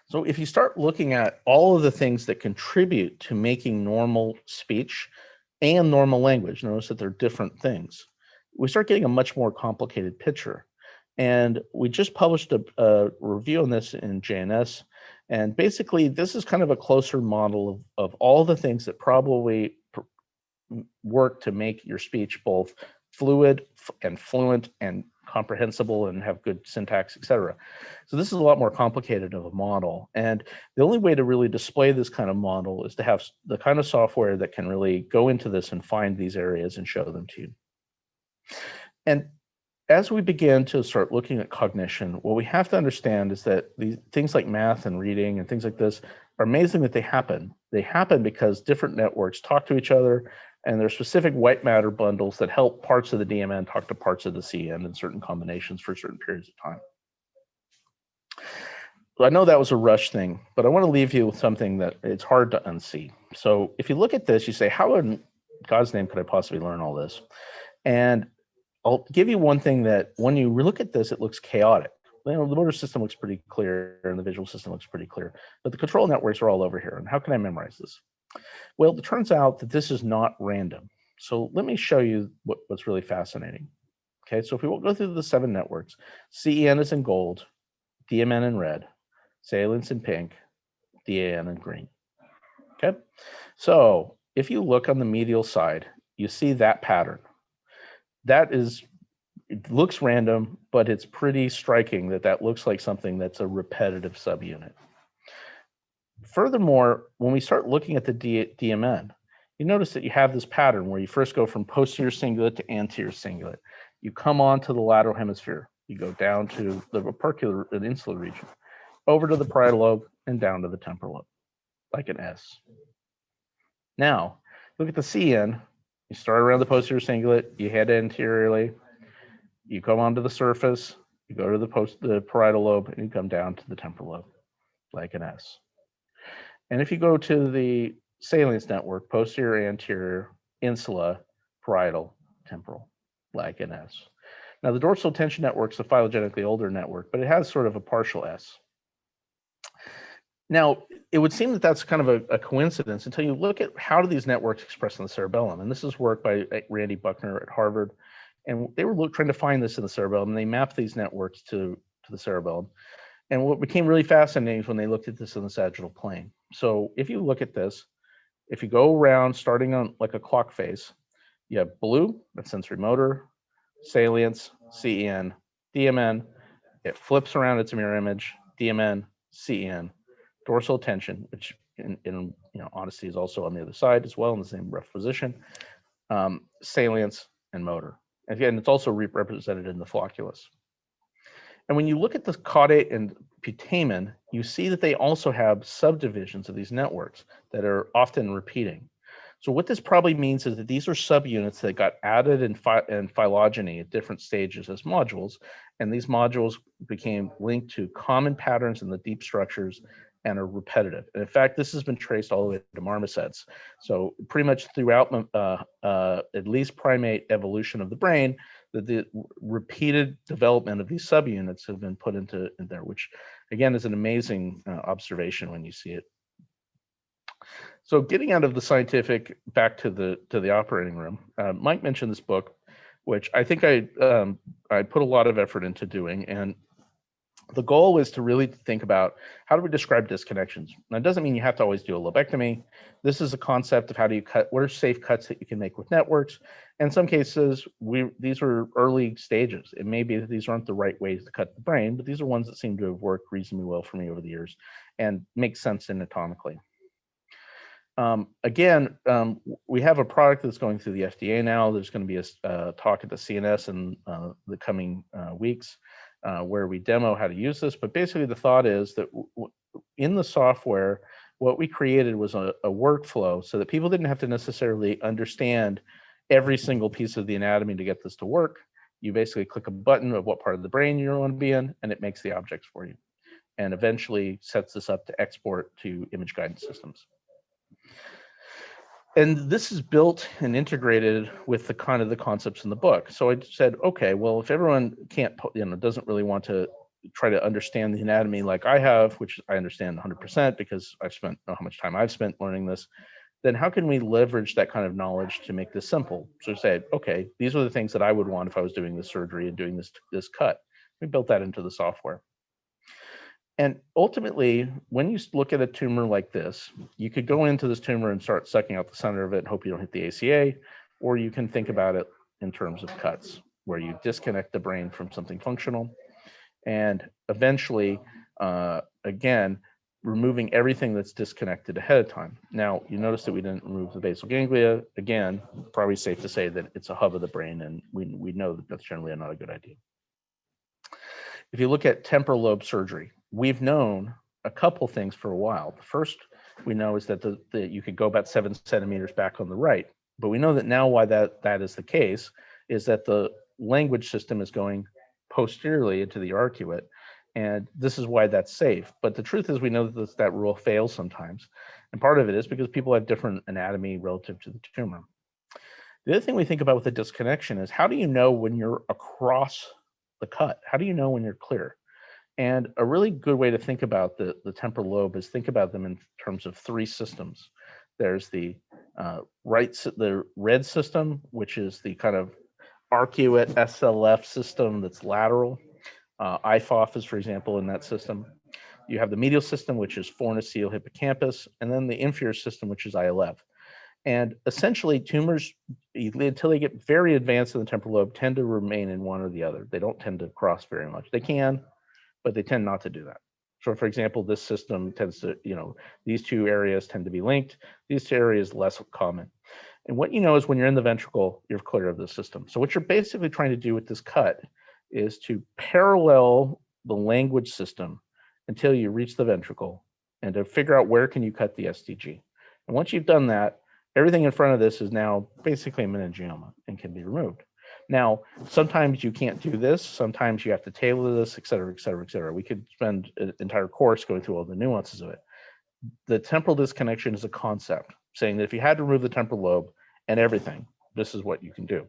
So if you start looking at all of the things that contribute to making normal speech and normal language, notice that they're different things, we start getting a much more complicated picture. And we just published a review on this in JNS. And basically, this is kind of a closer model of all the things that probably work to make your speech both fluid and fluent and comprehensible and have good syntax, etc. So this is a lot more complicated of a model. And the only way to really display this kind of model is to have the kind of software that can really go into this and find these areas and show them to you. And as we begin to start looking at cognition, what we have to understand is that these things like math and reading and things like this are amazing that they happen. They happen because different networks talk to each other, and there's specific white matter bundles that help parts of the DMN talk to parts of the CN in certain combinations for certain periods of time. So I know that was a rush thing, but I want to leave you with something that it's hard to unsee. So if you look at this, you say, how in God's name could I possibly learn all this? And I'll give you one thing that when you look at this, it looks chaotic. You know, the motor system looks pretty clear and the visual system looks pretty clear, but the control networks are all over here. And how can I memorize this? Well, it turns out that this is not random. So let me show you what's really fascinating. Okay, so if we go through the 7 networks, CEN is in gold, DMN in red, salience in pink, DAN in green. Okay, so if you look on the medial side, you see that pattern. That is, it looks random, but it's pretty striking that that looks like something that's a repetitive subunit. Furthermore, when we start looking at the DMN, you notice that you have this pattern where you first go from posterior cingulate to anterior cingulate. You come on to the lateral hemisphere. You go down to the opercular and insular region, over to the parietal lobe, and down to the temporal lobe, like an S. Now, look at the CN. You start around the posterior cingulate, you head anteriorly, you come onto the surface, you go to the parietal lobe, and you come down to the temporal lobe, like an S. And if you go to the salience network, posterior, anterior, insula, parietal, temporal, like an S. Now, the dorsal tension network is a phylogenetically older network, but it has sort of a partial S. Now, it would seem that that's kind of a coincidence until you look at how do these networks express in the cerebellum. And this is work by Randy Buckner at Harvard. And they were trying to find this in the cerebellum, and they mapped these networks to the cerebellum. And what became really fascinating is when they looked at this in the sagittal plane. So if you look at this, if you go around starting on like a clock face, you have blue, that's sensory motor, salience, CEN, DMN, it flips around its mirror image, DMN, CEN, dorsal tension, which in honesty is also on the other side as well in the same rough position, salience, and motor. Again, it's also represented in the flocculus. And when you look at the caudate and putamen, you see that they also have subdivisions of these networks that are often repeating. So what this probably means is that these are subunits that got added in phylogeny at different stages as modules, and these modules became linked to common patterns in the deep structures and are repetitive. And in fact, this has been traced all the way to marmosets. So pretty much throughout at least primate evolution of the brain, the repeated development of these subunits have been put into there, which again is an amazing observation when you see it. So getting out of the scientific back to the operating room, Mike mentioned this book, which I think I put a lot of effort into doing, and the goal is to really think about how do we describe disconnections. Now, it doesn't mean you have to always do a lobectomy. This is a concept of how do you cut, what are safe cuts that you can make with networks. In some cases, these are early stages. It may be that these aren't the right ways to cut the brain, but these are ones that seem to have worked reasonably well for me over the years and make sense anatomically. We have a product that's going through the FDA now. There's going to be a talk at the CNS in the coming weeks. where we demo how to use this. But basically the thought is that in the software, what we created was a workflow so that people didn't have to necessarily understand every single piece of the anatomy to get this to work. You basically click a button of what part of the brain you want to be in, and it makes the objects for you, and eventually sets this up to export to image guidance systems. And this is built and integrated with the kind of the concepts in the book. So I said, okay, well, if everyone can't, doesn't really want to try to understand the anatomy like I have, which I understand 100% because I've spent, know how much time I've spent learning this, then how can we leverage that kind of knowledge to make this simple? So say, okay, these are the things that I would want if I was doing this surgery and doing this cut. We built that into the software. And ultimately, when you look at a tumor like this, you could go into this tumor and start sucking out the center of it and hope you don't hit the ACA, or you can think about it in terms of cuts, where you disconnect the brain from something functional, and eventually, again, removing everything that's disconnected ahead of time. Now, you notice that we didn't remove the basal ganglia. Again, probably safe to say that it's a hub of the brain, and we know that that's generally not a good idea. If you look at temporal lobe surgery, we've known a couple things for a while. The first we know is that you could go about 7 centimeters back on the right, but we know that now why that is the case is that the language system is going posteriorly into the arcuate, and this is why that's safe. But the truth is we know that that rule fails sometimes, and part of it is because people have different anatomy relative to the tumor. The other thing we think about with the disconnection is how do you know when you're across the cut? How do you know when you're clear? And a really good way to think about the temporal lobe is think about them in terms of 3 systems. There's the red system, which is the kind of arcuate SLF system that's lateral. IFOF is, for example, in that system. You have the medial system, which is fornicele hippocampus, and then the inferior system, which is ILF. And essentially, tumors, until they get very advanced in the temporal lobe, tend to remain in one or the other. They don't tend to cross very much. They can, but they tend not to do that. So, for example, this system tends to, these 2 areas tend to be linked. These 2 areas less common. And what you know is when you're in the ventricle, you're clear of the system. So what you're basically trying to do with this cut is to parallel the language system until you reach the ventricle and to figure out where can you cut the SDG. And once you've done that, everything in front of this is now basically a meningioma and can be removed. Now, sometimes you can't do this. Sometimes you have to tailor this, et cetera, et cetera, et cetera. We could spend an entire course going through all the nuances of it. The temporal disconnection is a concept saying that if you had to remove the temporal lobe and everything, this is what you can do.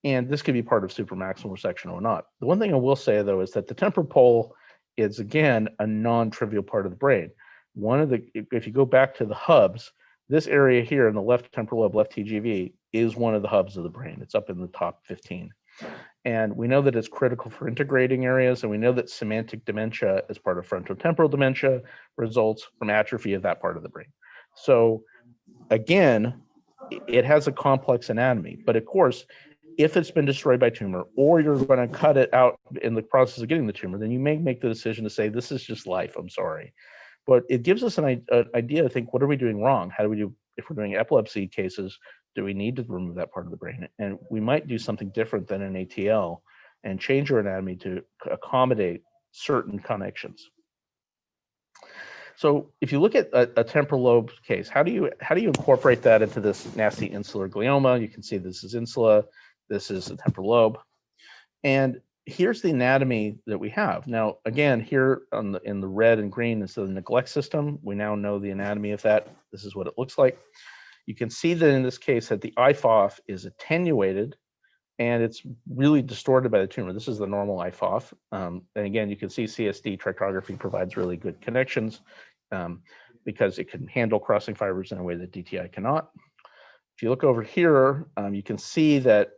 And this could be part of supramaximal resection or not. The one thing I will say, though, is that the temporal pole is, again, a non-trivial part of the brain. If you go back to the hubs, this area here in the left temporal lobe, left TGV, is one of the hubs of the brain. It's up in the top 15. And we know that it's critical for integrating areas, and we know that semantic dementia as part of frontotemporal dementia results from atrophy of that part of the brain. So again, it has a complex anatomy, but of course, if it's been destroyed by tumor or you're going to cut it out in the process of getting the tumor, then you may make the decision to say, this is just life, I'm sorry. But it gives us an idea to think, what are we doing wrong? How do we do, if we're doing epilepsy cases, do we need to remove that part of the brain? And we might do something different than an ATL and change our anatomy to accommodate certain connections. So if you look at a temporal lobe case, how do you incorporate that into this nasty insular glioma? You can see this is insula, this is the temporal lobe. And here's the anatomy that we have. Now, again, here in the red and green is the neglect system. We now know the anatomy of that. This is what it looks like. You can see that in this case that the IFOF is attenuated and it's really distorted by the tumor. This is the normal IFOF. And again, you can see CSD tractography provides really good connections because it can handle crossing fibers in a way that DTI cannot. If you look over here, you can see that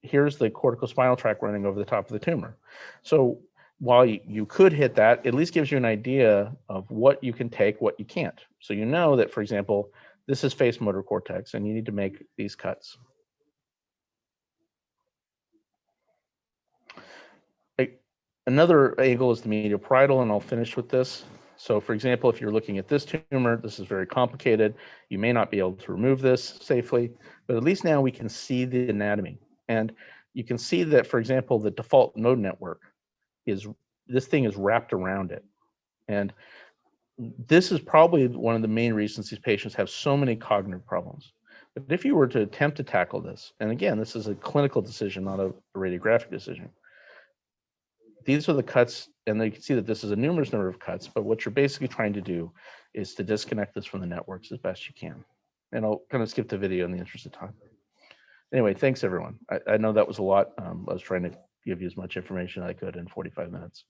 here's the corticospinal tract running over the top of the tumor. So while you could hit that, it at least gives you an idea of what you can take, what you can't. So you know that, for example, this is face motor cortex, and you need to make these cuts. Another angle is the medial parietal, and I'll finish with this. So for example, if you're looking at this tumor, this is very complicated. You may not be able to remove this safely, but at least now we can see the anatomy. And you can see that, for example, the default node network this thing is wrapped around it. And this is probably one of the main reasons these patients have so many cognitive problems. But if you were to attempt to tackle this, and again, this is a clinical decision, not a radiographic decision. These are the cuts, and you can see that this is a numerous number of cuts, but what you're basically trying to do is to disconnect this from the networks as best you can. And I'll kind of skip the video in the interest of time. Anyway, thanks everyone. I know that was a lot. I was trying to give you as much information as I could in 45 minutes.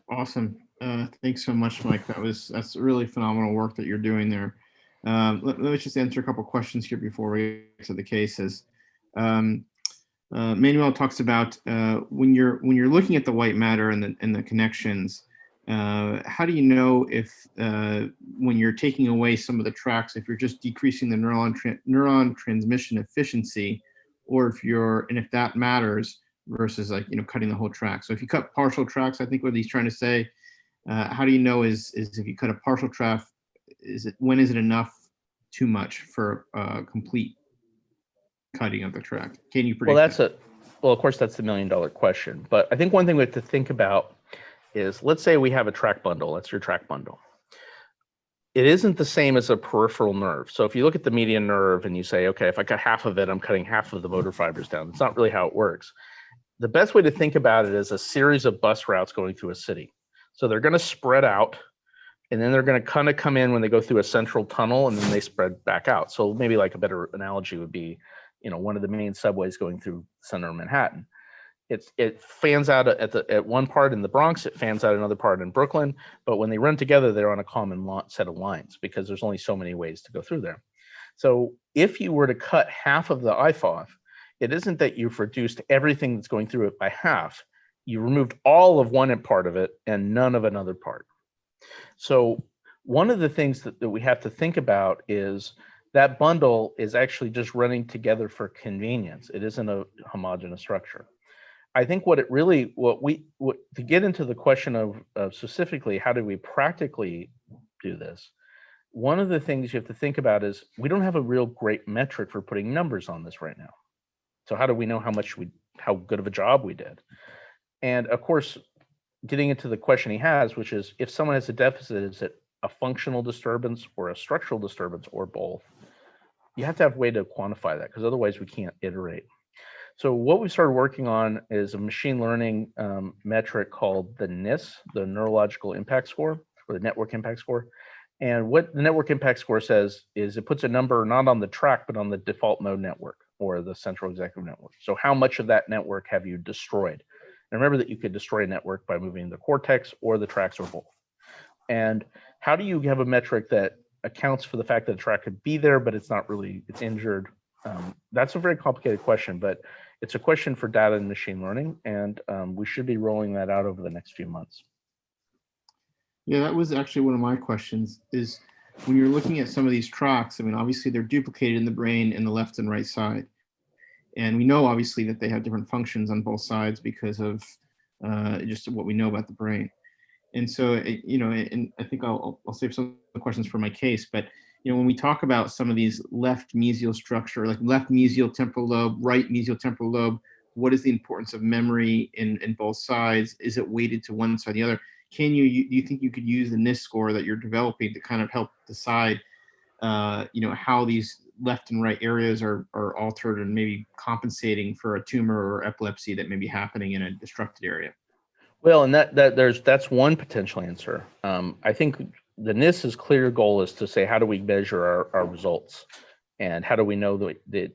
Awesome. Thanks so much, Mike. That's really phenomenal work that you're doing there. Let me just answer a couple questions here before we get to the cases. Manuel talks about when you're looking at the white matter and the connections, how do you know if when you're taking away some of the tracks, if you're just decreasing the neuron transmission efficiency, or if that matters versus like cutting the whole track. So if you cut partial tracks, I think what he's trying to say, how do you know is if you cut a partial track, when is it enough too much for complete cutting of the track? Can you predict? Well, of course, that's the $1 million question. But I think one thing we have to think about is, let's say we have a track bundle. That's your track bundle. It isn't the same as a peripheral nerve. So if you look at the median nerve and you say, okay, if I cut half of it, I'm cutting half of the motor fibers down. It's not really how it works. The best way to think about it is a series of bus routes going through a city. So they're going to spread out, and then they're going to kind of come in when they go through a central tunnel, and then they spread back out. So maybe like a better analogy would be, one of the main subways going through the center of Manhattan. It fans out at one part in the Bronx, it fans out another part in Brooklyn, but when they run together, they're on a common set of lines because there's only so many ways to go through there. So if you were to cut half of the IFOF, it isn't that you've reduced everything that's going through it by half. You removed all of one part of it and none of another part. So one of the things that we have to think about is that bundle is actually just running together for convenience. It isn't a homogeneous structure. I think to get into the question of specifically how do we practically do this, one of the things you have to think about is we don't have a real great metric for putting numbers on this right now. So how do we know how good of a job we did? And of course, getting into the question he has, which is if someone has a deficit, is it a functional disturbance or a structural disturbance or both? You have to have a way to quantify that because otherwise we can't iterate. So what we started working on is a machine learning metric called the NIS, the Neurological Impact Score, or the Network Impact Score. And what the Network Impact Score says is it puts a number not on the track, but on the default mode network or the central executive network. So how much of that network have you destroyed? And remember that you could destroy a network by moving the cortex or the tracks or both. And how do you have a metric that accounts for the fact that the track could be there, but it's injured? That's a very complicated question, but it's a question for data and machine learning, and we should be rolling that out over the next few months. Yeah, that was actually one of my questions, is when you're looking at some of these tracks, I mean, obviously they're duplicated in the brain in the left and right side. And we know obviously that they have different functions on both sides because of just what we know about the brain. And so, and I think I'll save some of the questions for my case, but when we talk about some of these left mesial structure, like left mesial temporal lobe, right mesial temporal lobe, what is the importance of memory in both sides? Is it weighted to one side or the other? Do you think you could use the NIS score that you're developing to kind of help decide, how these left and right areas are altered and maybe compensating for a tumor or epilepsy that may be happening in a destructed area? Well, and that's one potential answer. I think the NIS's clear goal is to say, how do we measure our results? And how do we know that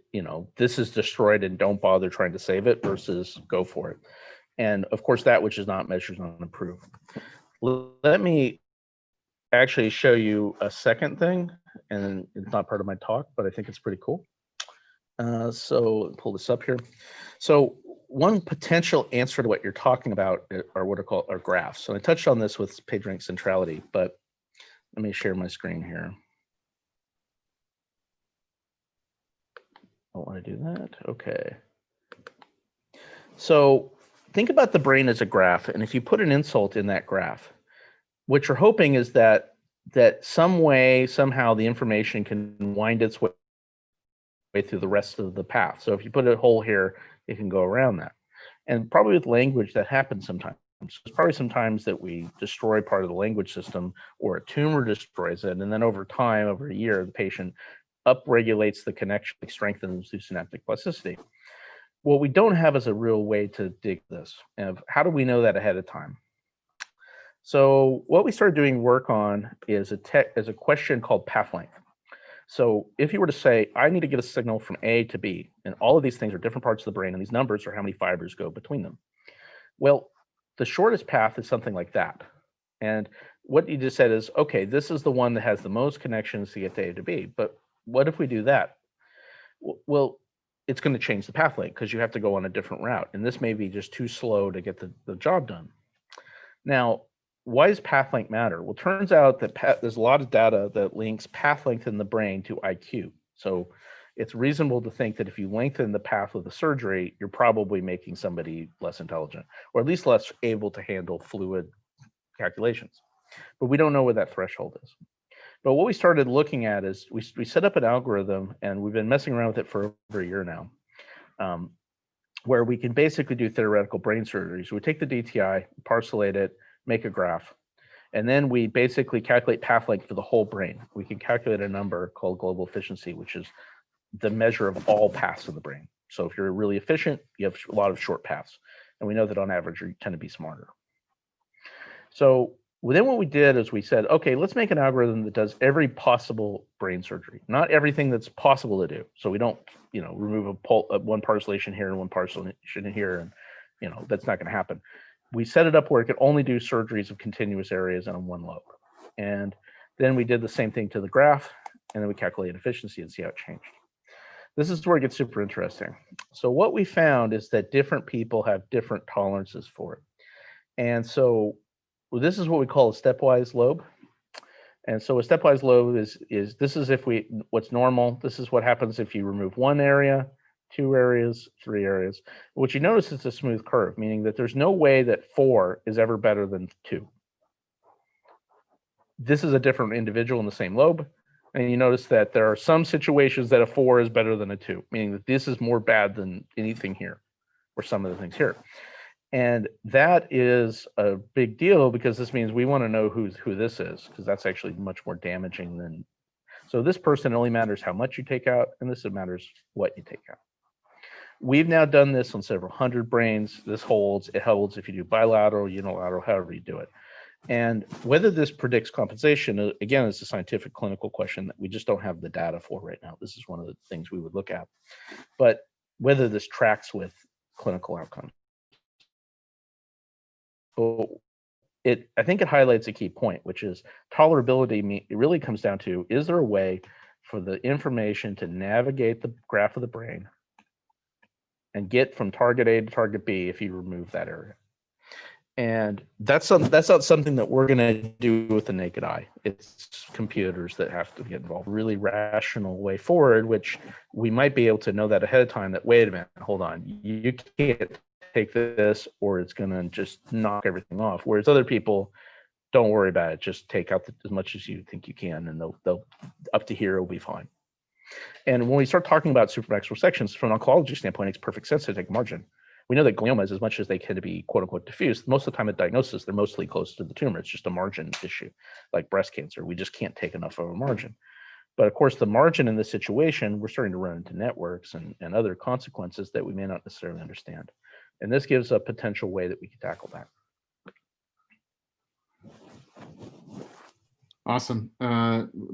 this is destroyed and don't bother trying to save it versus go for it? And of course, that which is not measured is not improved. Let me actually show you a second thing, and it's not part of my talk, but I think it's pretty cool. So pull this up here. So one potential answer to what you're talking about are what are called graphs. So I touched on this with PageRank centrality, but let me share my screen here. I want to do that. Okay. So think about the brain as a graph, and if you put an insult in that graph, what you're hoping is that somehow the information can wind its way through the rest of the path. So if you put a hole here, it can go around that. And probably with language, that happens sometimes. There's probably sometimes that we destroy part of the language system, or a tumor destroys it, and then over time, over a year, the patient upregulates the connection, strengthens through synaptic plasticity. What we don't have is a real way to dig this. And how do we know that ahead of time? So what we started doing work on is a question called path length. So if you were to say, I need to get a signal from A to B, and all of these things are different parts of the brain, and these numbers are how many fibers go between them. Well, the shortest path is something like that. And what you just said is, okay, this is the one that has the most connections to get to A to B. But what if we do that? Well, it's going to change the path length because you have to go on a different route. And this may be just too slow to get the job done. Now, why does path length matter? Well, it turns out that there's a lot of data that links path length in the brain to IQ. So it's reasonable to think that if you lengthen the path of the surgery, you're probably making somebody less intelligent, or at least less able to handle fluid calculations. But we don't know what that threshold is. But what we started looking at is we set up an algorithm, and we've been messing around with it for over a year now, where we can basically do theoretical brain surgery. So we take the DTI, parcellate it, make a graph, and then we basically calculate path length for the whole brain. We can calculate a number called global efficiency, which is the measure of all paths in the brain. So if you're really efficient, you have a lot of short paths. And we know that on average, you tend to be smarter. So then what we did is we said, okay, let's make an algorithm that does every possible brain surgery, not everything that's possible to do. So we don't, remove one parcellation here and one parcellation here, and that's not going to happen. We set it up where it could only do surgeries of continuous areas on one lobe. And then we did the same thing to the graph, and then we calculated efficiency and see how it changed. This is where it gets super interesting. So what we found is that different people have different tolerances for it. And so this is what we call a stepwise lobe. And so a stepwise lobe is this is what's normal. This is what happens if you remove one area, 2 areas, 3 areas. What you notice is a smooth curve, meaning that there's no way that 4 is ever better than 2. This is a different individual in the same lobe. And you notice that there are some situations that a 4 is better than a 2, meaning that this is more bad than anything here, or some of the things here. And that is a big deal because this means we want to know who this is, because that's actually much more damaging than. So this person only matters how much you take out, and this matters what you take out. We've now done this on several hundred brains. It holds if you do bilateral, unilateral, however you do it. And whether this predicts compensation, again, is a scientific clinical question that we just don't have the data for right now. This is one of the things we would look at. But whether this tracks with clinical outcomes. But I think it highlights a key point, which is tolerability. It really comes down to, is there a way for the information to navigate the graph of the brain and get from target A to target B if you remove that area? And that's not something that we're going to do with the naked eye. It's computers that have to get involved. Really rational way forward, which we might be able to know that ahead of time, that, wait a minute, hold on, you can't take this or it's going to just knock everything off. Whereas other people, don't worry about it. Just take out as much as you think you can, and they'll up to here, it'll be fine. And when we start talking about supramaxillary sections, from an oncology standpoint, it makes perfect sense to take margin. We know that gliomas, as much as they tend to be quote unquote diffuse, most of the time at diagnosis, they're mostly close to the tumor. It's just a margin issue, like breast cancer. We just can't take enough of a margin. But of course, the margin in this situation, we're starting to run into networks and other consequences that we may not necessarily understand. And this gives a potential way that we can tackle that. Awesome.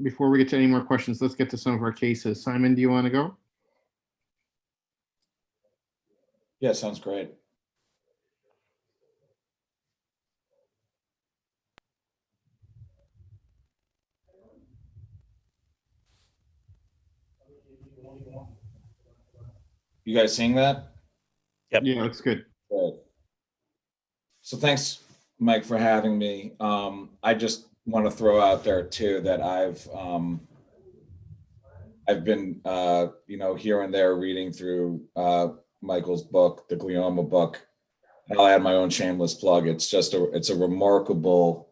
Before we get to any more questions, let's get to some of our cases. Simon, do you want to go? Yeah, sounds great. You guys seeing that? Yep. Yeah, looks good. Good. So thanks, Mike, for having me. I just want to throw out there too that I've been here and there reading through Michael's book, the glioma book. I'll add my own shameless plug. It's a remarkable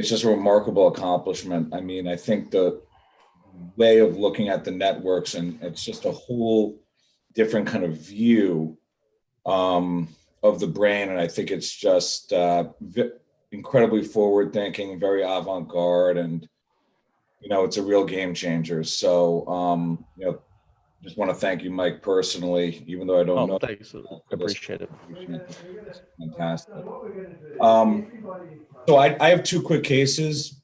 accomplishment. I mean, I think the way of looking at the networks, and it's just a whole different kind of view of the brain. And I think it's just incredibly forward thinking, very avant-garde, and, it's a real game changer. So, just want to thank you, Mike, personally, even though I don't know. Thanks. Appreciate it. It's fantastic. So I have two quick cases,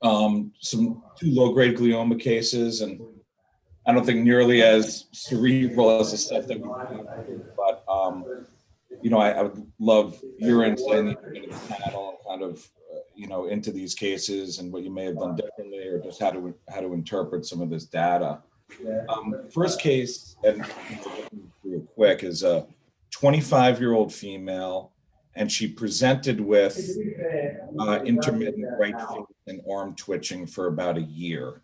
two low-grade glioma cases, and I don't think nearly as cerebral as the stuff that we do, but I would love your insight into the panel, kind of into these cases and what you may have done differently, or just how to interpret some of this data. First case, and real quick, is a 25-year-old female, and she presented with intermittent right face and arm twitching for about a year.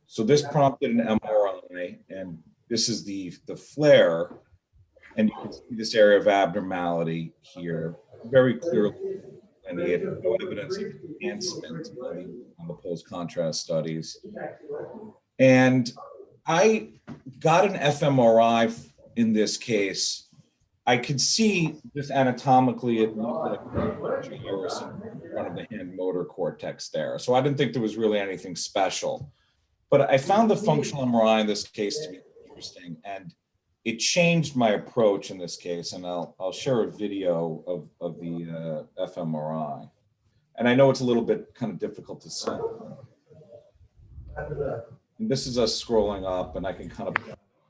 So this prompted an MRI, and this is the flare, and you can see this area of abnormality here very clearly, and he had no evidence of enhancement on the post-contrast studies. And I got an fMRI in this case. I could see just anatomically it looked like a gyrus in front of the hand motor cortex there. So I didn't think there was really anything special. But I found the functional MRI in this case to be interesting, and it changed my approach in this case. And I'll share a video of the fMRI. And I know it's a little bit kind of difficult to see. And this is us scrolling up, and I can kind of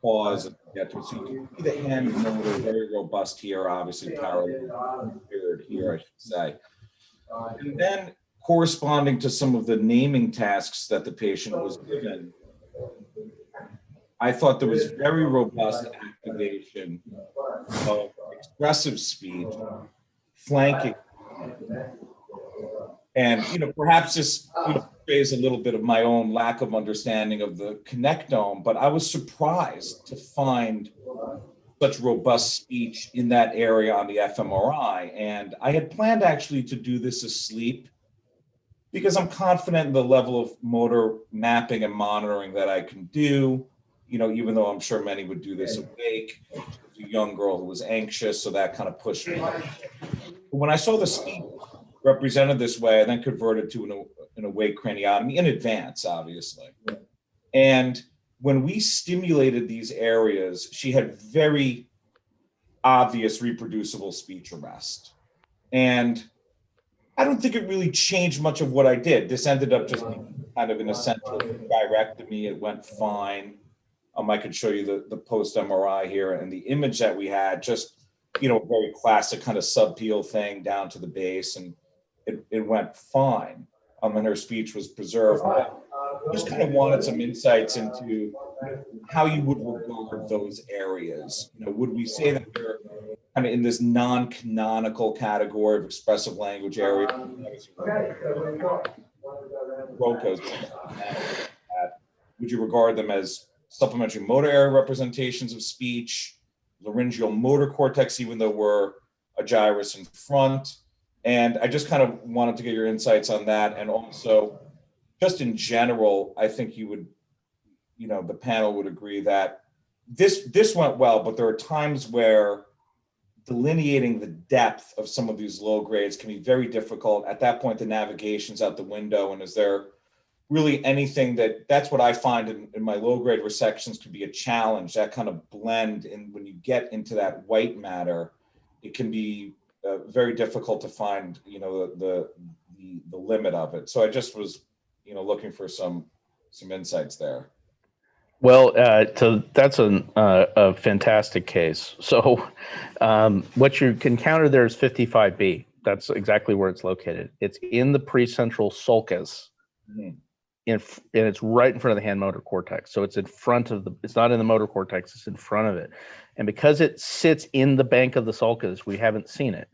pause and get to it. So you can see the hand motor very robust here, obviously parallel here, I should say. And then corresponding to some of the naming tasks that the patient was given, I thought there was very robust activation of expressive speech, flanking, and perhaps this is a little bit of my own lack of understanding of the connectome, but I was surprised to find such robust speech in that area on the fMRI. And I had planned actually to do this asleep, because I'm confident in the level of motor mapping and monitoring that I can do, even though I'm sure many would do this awake. She was a young girl who was anxious, so that kind of pushed me. But when I saw the speech represented this way, I then converted to an awake craniotomy in advance, obviously. And when we stimulated these areas, she had very obvious reproducible speech arrest. And I don't think it really changed much of what I did. This ended up just being kind of an essential gyrectomy. It went fine. I could show you the post MRI here, and the image that we had, just, a very classic kind of subpeel thing down to the base, and it went fine. And her speech was preserved. But I just kind of wanted some insights into how you would regard those areas. Would we say that they're kind of in this non-canonical category of expressive language area? Would you regard them as supplementary motor area representations of speech, laryngeal motor cortex, even though we're a gyrus in front? And I just kind of wanted to get your insights on that. And also, just in general, I think you would, the panel would agree that this went well, but there are times where delineating the depth of some of these low grades can be very difficult. At that point, the navigation's out the window. And is there really anything that's what I find in my low grade resections could be a challenge, that kind of blend. And when you get into that white matter, it can be very difficult to find, the limit of it. So I just was, looking for some insights there. Well, so that's a fantastic case. So what you can counter there is 55B. That's exactly where it's located. It's in the precentral sulcus, and it's right in front of the hand motor cortex. So it's in front of it's not in the motor cortex, it's in front of it. And because it sits in the bank of the sulcus, we haven't seen it.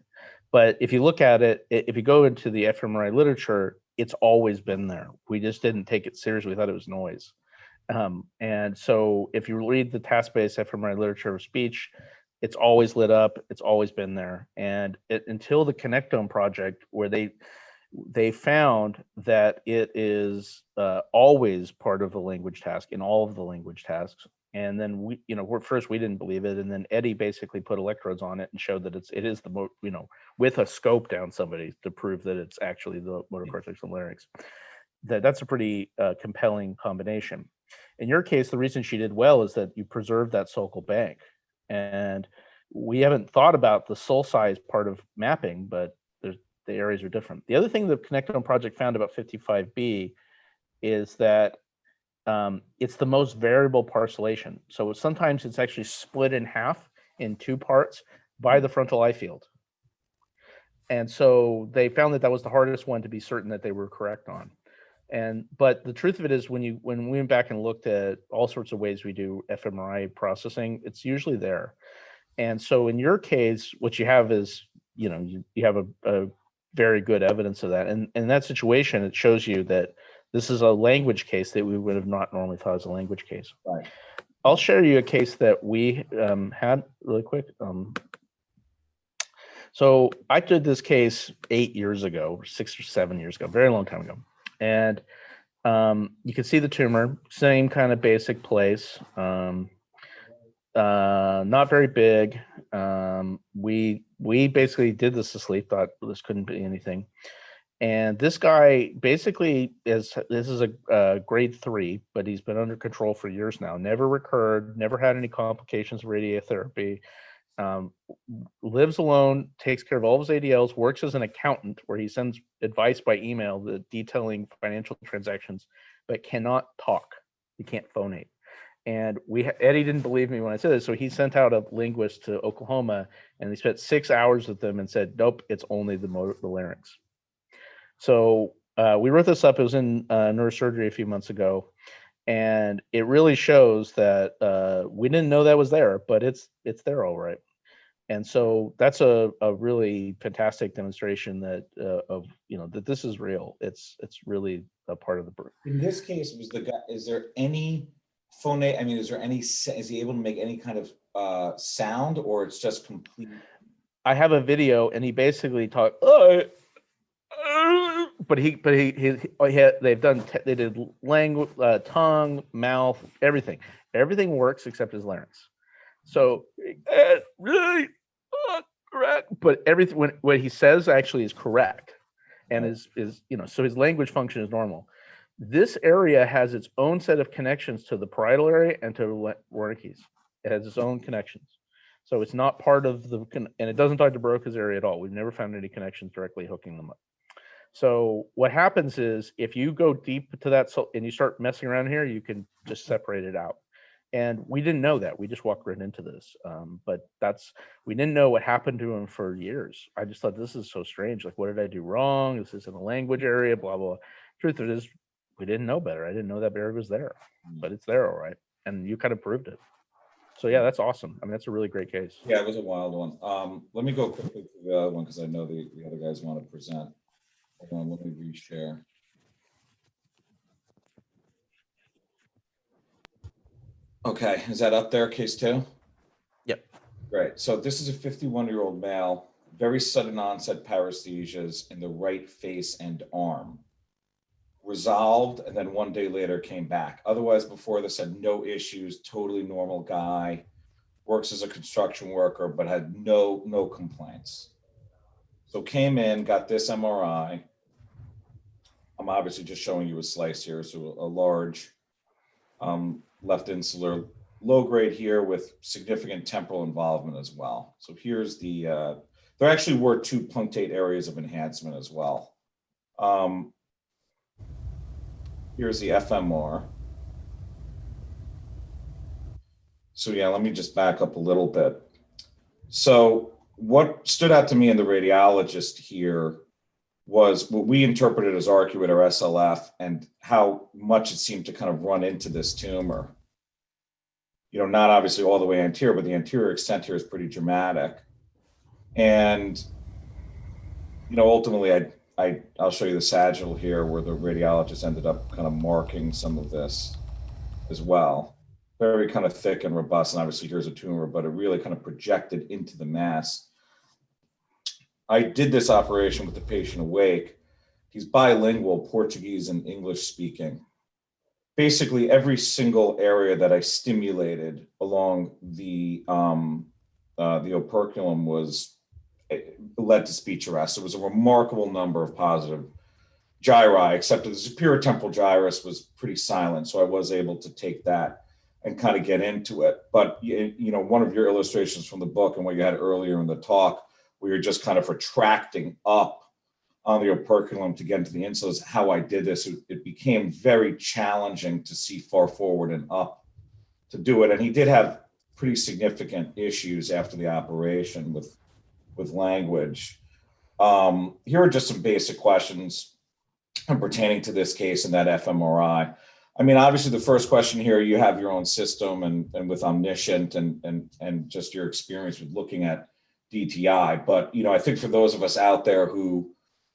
But if you look at it, if you go into the fMRI literature, it's always been there. We just didn't take it seriously. We thought it was noise. And so if you read the task-based fMRI literature of speech, it's always lit up. It's always been there. And until the Connectome project, where they found that it is always part of the language task in all of the language tasks. And then first we didn't believe it, and then Eddie basically put electrodes on it and showed that it is the with a scope down somebody to prove that it's actually the motor cortex and larynx. That's a pretty compelling combination. In your case, the reason she did well is that you preserved that sulcal bank, and we haven't thought about the soul size part of mapping, but the areas are different. The other thing the Connectome project found about 55B is that it's the most variable parcellation. So sometimes it's actually split in half in two parts by the frontal eye field. And so they found that was the hardest one to be certain that they were correct on. But the truth of it is, when we went back and looked at all sorts of ways we do fMRI processing, it's usually there. And so in your case, what you have is, you have a very good evidence of that. And in that situation, it shows you that this is a language case that we would have not normally thought as a language case. Right. I'll share you a case that we had really quick. So I did this case 8 years ago, or 6 or 7 years ago, very long time ago. And you can see the tumor, same kind of basic place, not very big. We basically did this asleep, thought this couldn't be anything. And this guy basically this is a grade 3, but he's been under control for years now. Never recurred, never had any complications of radiotherapy. Lives alone, takes care of all of his ADLs, works as an accountant where he sends advice by email detailing financial transactions, but cannot talk. He can't phonate. And Eddie didn't believe me when I said this, so he sent out a linguist to Oklahoma, and they spent 6 hours with them and said, nope, it's only the larynx. So we wrote this up. It was in neurosurgery a few months ago, and it really shows that we didn't know that was there, but it's there all right. And so that's a really fantastic demonstration that that this is real. It's really a part of the birth. In this case, is there any phonate? I mean, is he able to make any kind of sound, or it's just complete? I have a video, and he basically talked. But they did language, tongue, mouth, everything. Everything works except his larynx. So really correct, but everything what he says actually is correct, and is so his language function is normal. This area has its own set of connections to the parietal area and to larynx. It has its own connections. So it's not part of and it doesn't talk to Broca's area at all. We've never found any connections directly hooking them up. So what happens is, if you go deep to that and you start messing around here, you can just separate it out. And we didn't know that. We just walked right into this. But we didn't know what happened to him for years. I just thought, this is so strange. Like, what did I do wrong? This is in the language area, blah, blah. Truth of it is, we didn't know better. I didn't know that barrier was there, but it's there, all right. And you kind of proved it. So yeah, that's awesome. I mean, that's a really great case. Yeah, it was a wild one. Let me go quickly to the other one, because I know the other guys want to present. Hold on, let me reshare. Okay, is that up there, case 2? Yep. Great. So this is a 51-year-old male, very sudden onset paresthesias in the right face and arm. Resolved, and then 1 day later came back. Otherwise, before this, had no issues, totally normal guy, works as a construction worker, but had no complaints. So came in, got this MRI. I'm obviously just showing you a slice here. So a large left insular, low grade here with significant temporal involvement as well. So here's there actually were 2 punctate areas of enhancement as well. Here's the FMR. So yeah, let me just back up a little bit. So what stood out to me in the radiologist here was what we interpreted as arcuate or SLF, and how much it seemed to kind of run into this tumor. Not obviously all the way anterior, but the anterior extent here is pretty dramatic. And, ultimately I'll show you the sagittal here, where the radiologist ended up kind of marking some of this as well. Very kind of thick and robust, and obviously here's a tumor, but it really kind of projected into the mass. I did this operation with the patient awake. He's bilingual, Portuguese and English speaking. basically every single area that I stimulated along the operculum led to speech arrest. It was a remarkable number of positive gyri, except that the superior temporal gyrus was pretty silent. So I was able to take that and kind of get into it. But, one of your illustrations from the book and what you had earlier in the talk, where you're just kind of retracting up on the operculum to get into the insula, is how I did this. It became very challenging to see far forward and up to do it. And he did have pretty significant issues after the operation with language. Here are just some basic questions pertaining to this case and that fMRI. I mean, obviously the first question here, you have your own system and with Omniscient and just your experience with looking at DTI. But, I think for those of us out there who,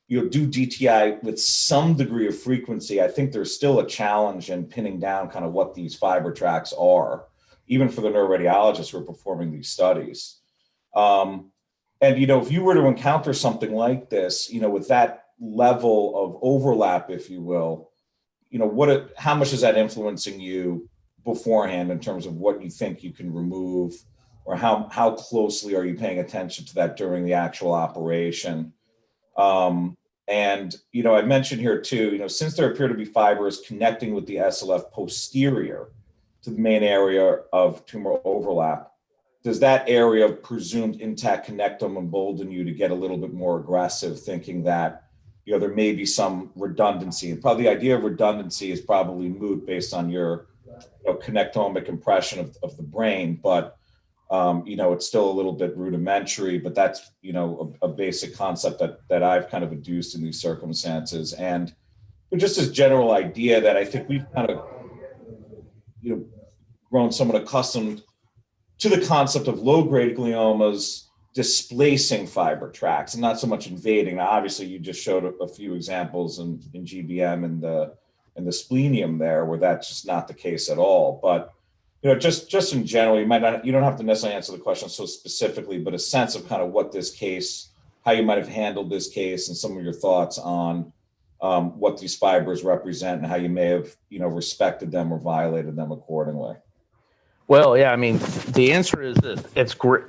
do DTI with some degree of frequency, I think there's still a challenge in pinning down kind of what these fiber tracks are, even for the neuroradiologists who are performing these studies. And, if you were to encounter something like this, with that level of overlap, if you will, how much is that influencing you beforehand in terms of what you think you can remove, or how closely are you paying attention to that during the actual operation? And, I mentioned here too, since there appear to be fibers connecting with the SLF posterior to the main area of tumor overlap, does that area of presumed intact connectome embolden you to get a little bit more aggressive, thinking that, there may be some redundancy? And probably the idea of redundancy is probably moot based on your connectomic impression of the brain, but it's still a little bit rudimentary, but that's, a basic concept that I've kind of adduced in these circumstances. And just this general idea that I think we've kind of, grown somewhat accustomed to the concept of low-grade gliomas displacing fiber tracks and not so much invading. Now, obviously, you just showed a few examples in GBM and the splenium there, where that's just not the case at all. But just in general, you don't have to necessarily answer the question so specifically, but a sense of kind of what this case, how you might have handled this case, and some of your thoughts on what these fibers represent and how you may have, respected them or violated them accordingly. Well, yeah, I mean, the answer is this.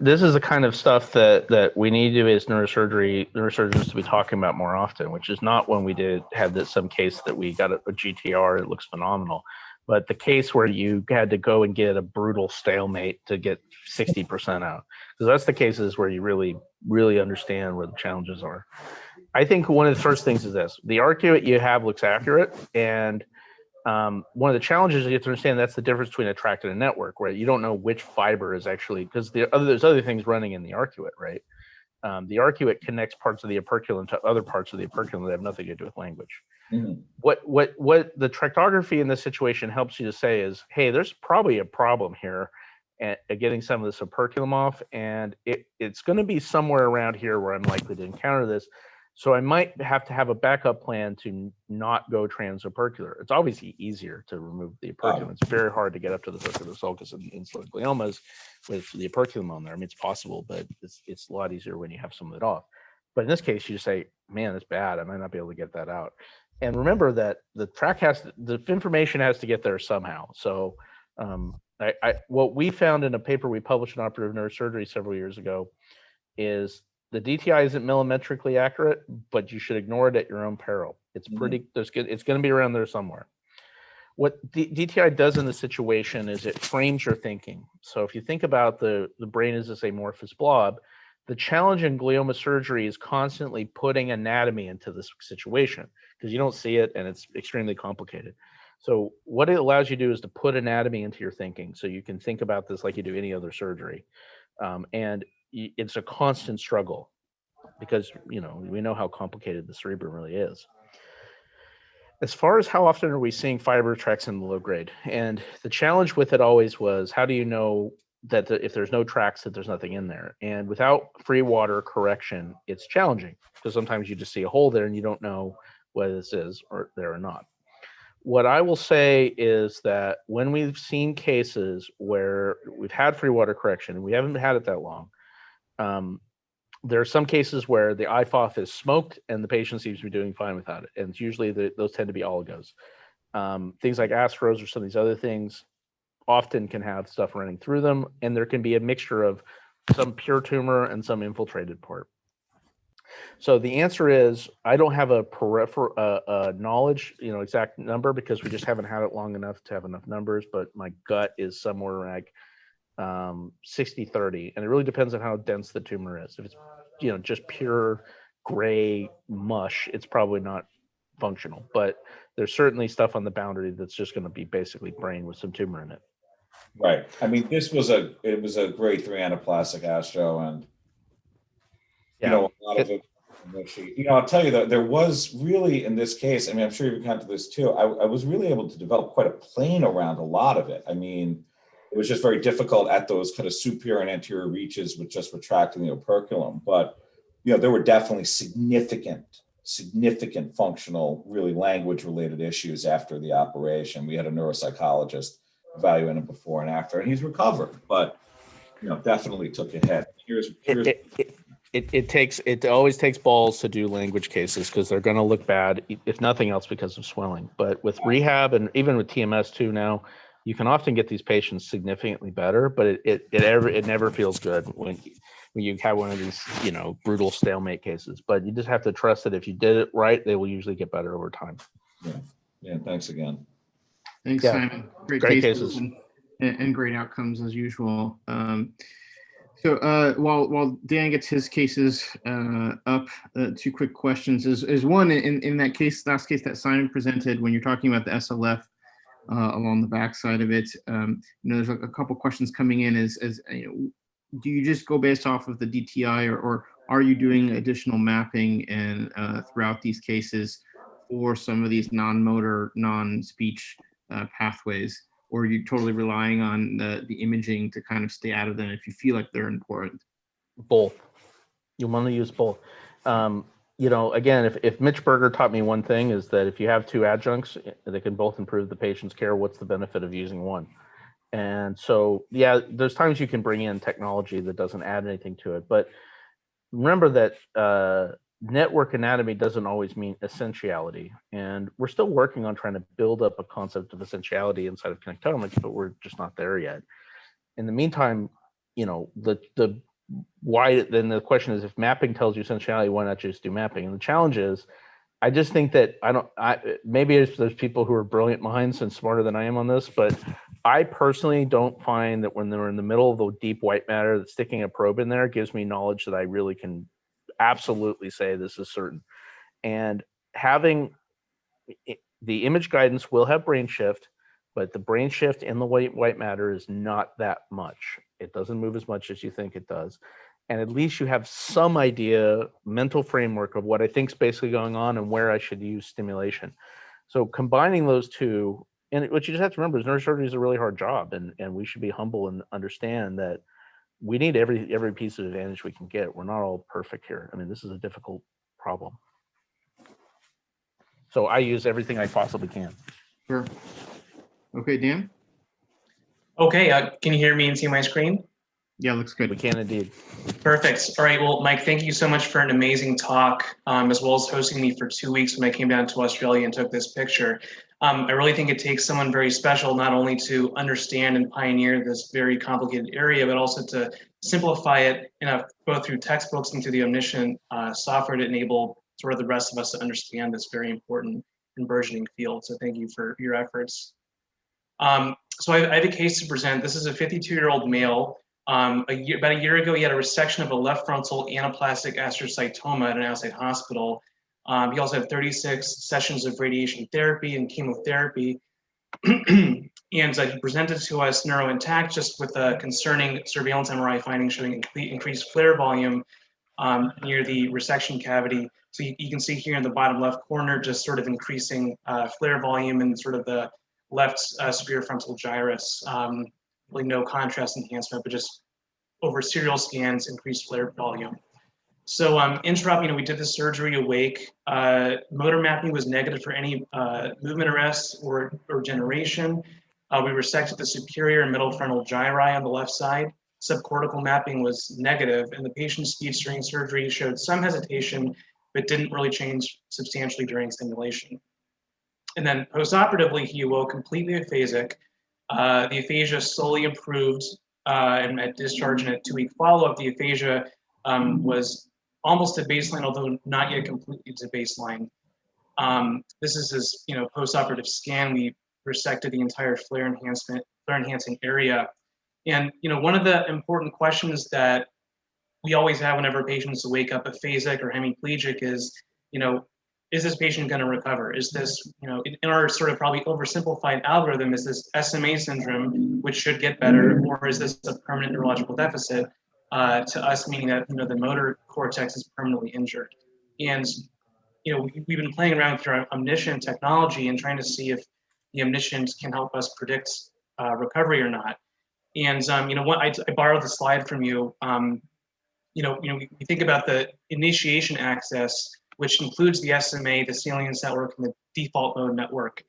This is the kind of stuff that we need to, as neurosurgeons, to be talking about more often, which is not when we had some case that we got a GTR, it looks phenomenal, but the case where you had to go and get a brutal stalemate to get 60% out. Because that's the cases where you really, really understand where the challenges are. I think one of the first things is this. The arcuate you have looks accurate, and one of the challenges you have to understand, that's the difference between a tract and a network, right? You don't know which fiber is actually, because there's other things running in the arcuate, right? The arcuate connects parts of the operculum to other parts of the operculum that have nothing to do with language. Mm-hmm. What the tractography in this situation helps you to say is, hey, there's probably a problem here at getting some of this operculum off, and it's going to be somewhere around here where I'm likely to encounter this. So I might have to have a backup plan to not go transopercular. It's obviously easier to remove the operculum. It's very hard to get up to the circular sulcus and insular gliomas with the operculum on there. I mean, it's possible, but it's a lot easier when you have some of it off. But in this case, you just say, man, that's bad. I might not be able to get that out. And remember that the information has to get there somehow. So what we found in a paper we published in Operative Neurosurgery several years ago is the DTI isn't millimetrically accurate, but you should ignore it at your own peril. It's pretty, it's going to be around there somewhere. What DTI does in the situation is it frames your thinking. So if you think about the brain as this amorphous blob, the challenge in glioma surgery is constantly putting anatomy into this situation because you don't see it and it's extremely complicated. So what it allows you to do is to put anatomy into your thinking so you can think about this like you do any other surgery. And it's a constant struggle because, we know how complicated the cerebrum really is. As far as how often are we seeing fiber tracks in the low grade? And the challenge with it always was, how do you know that if there's no tracks, that there's nothing in there? And without free water correction, it's challenging because sometimes you just see a hole there and you don't know whether this is there or not. What I will say is that when we've seen cases where we've had free water correction, and we haven't had it that long, there are some cases where the IFOF is smoked and the patient seems to be doing fine without it. And it's usually those tend to be oligos. Things like Astros or some of these other things often can have stuff running through them, and there can be a mixture of some pure tumor and some infiltrated part. So the answer is, I don't have a knowledge, exact number, because we just haven't had it long enough to have enough numbers, but my gut is somewhere like 60-30, and it really depends on how dense the tumor is. If it's just pure gray mush, it's probably not functional, but there's certainly stuff on the boundary that's just going to be basically brain with some tumor in it. Right. I mean, it was a grade 3 anaplastic astro, and yeah, a lot of it. I'll tell you that there was really, in this case, I mean, I'm sure you've encountered this too. I was really able to develop quite a plane around a lot of it. I mean, it was just very difficult at those kind of superior and anterior reaches with just retracting the operculum. But, there were definitely significant functional, really language-related issues after the operation. We had a neuropsychologist evaluate him before and after, and he's recovered, but, definitely took a hit. It always takes balls to do language cases, because they're going to look bad, if nothing else, because of swelling. But with rehab, and even with TMS too now, you can often get these patients significantly better, but it never feels good when you have one of these brutal stalemate cases. But you just have to trust that if you did it right, they will usually get better over time. Yeah. Thanks again. Thanks, Simon. Great cases. And great outcomes as usual. So while Dan gets his cases up, 2 quick questions is one, in that last case that Simon presented, when you're talking about the SLF along the backside of it, there's a couple questions coming in. Do you just go based off of the DTI, or are you doing additional mapping and throughout these cases for some of these non-motor, non-speech pathways? Or are you totally relying on the imaging to kind of stay out of them if you feel like they're important? Both. You want to use both. Again, if Mitch Berger taught me one thing, is that if you have 2 adjuncts, they can both improve the patient's care. What's the benefit of using one? And so, there's times you can bring in technology that doesn't add anything to it. But remember that network anatomy doesn't always mean essentiality. And we're still working on trying to build up a concept of essentiality inside of connectomics, but we're just not there yet. In the meantime, the why, then the question is, if mapping tells you essentiality, why not just do mapping? And the challenge is, I just think that maybe there's people who are brilliant minds and smarter than I am on this, but I personally don't find that when they're in the middle of the deep white matter, that sticking a probe in there gives me knowledge that I really can absolutely say this is certain. And having the image guidance will have brain shift, but the brain shift in the white matter is not that much. It doesn't move as much as you think it does. And at least you have some idea, mental framework of what I think is basically going on and where I should use stimulation. So combining those two, and what you just have to remember is neurosurgery is a really hard job, and we should be humble and understand that we need every piece of advantage we can get. We're not all perfect here. I mean, this is a difficult problem. So I use everything I possibly can. Sure. Okay, Dan? Okay, can you hear me and see my screen? Yeah, looks good. We can indeed. Perfect. All right, well, Mike, thank you so much for an amazing talk, as well as hosting me for 2 weeks when I came down to Australia and took this picture. I really think it takes someone very special not only to understand and pioneer this very complicated area, but also to simplify it, both through textbooks and through the omniscient software to enable sort of the rest of us to understand this very important and burgeoning field. So thank you for your efforts. So I have a case to present. This is a 52-year-old male. About a year ago, he had a resection of a left frontal anaplastic astrocytoma at an outside hospital. He also had 36 sessions of radiation therapy and chemotherapy. And he presented to us neuro intact, just with a concerning surveillance MRI finding showing increased flare volume near the resection cavity. So you can see here in the bottom left corner, just sort of increasing flare volume and sort of the left superior frontal gyrus. Really no contrast enhancement, but just over serial scans, increased flare volume. So intraop, we did the surgery awake. Motor mapping was negative for any movement arrest or generation. We resected the superior and middle frontal gyri on the left side. Subcortical mapping was negative, and the patient's speech during surgery showed some hesitation, but didn't really change substantially during stimulation. And then postoperatively, he awoke completely aphasic. The aphasia slowly improved, and at discharge and at 2-week follow-up, the aphasia was almost at baseline, although not yet completely to baseline. This is his, postoperative scan. We resected the entire flare enhancing area. And, one of the important questions that we always have whenever patients wake up aphasic or hemiplegic is, is this patient going to recover? Is this, in our sort of probably oversimplified algorithm, is this SMA syndrome, which should get better, or is this a permanent neurological deficit? To us, meaning that, the motor cortex is permanently injured. And, we've been playing around with our omniscient technology and trying to see if the omniscient can help us predict recovery or not. And, what I borrowed the slide from you. We think about the initiation access, which includes the SMA, the salience network, and the default mode network.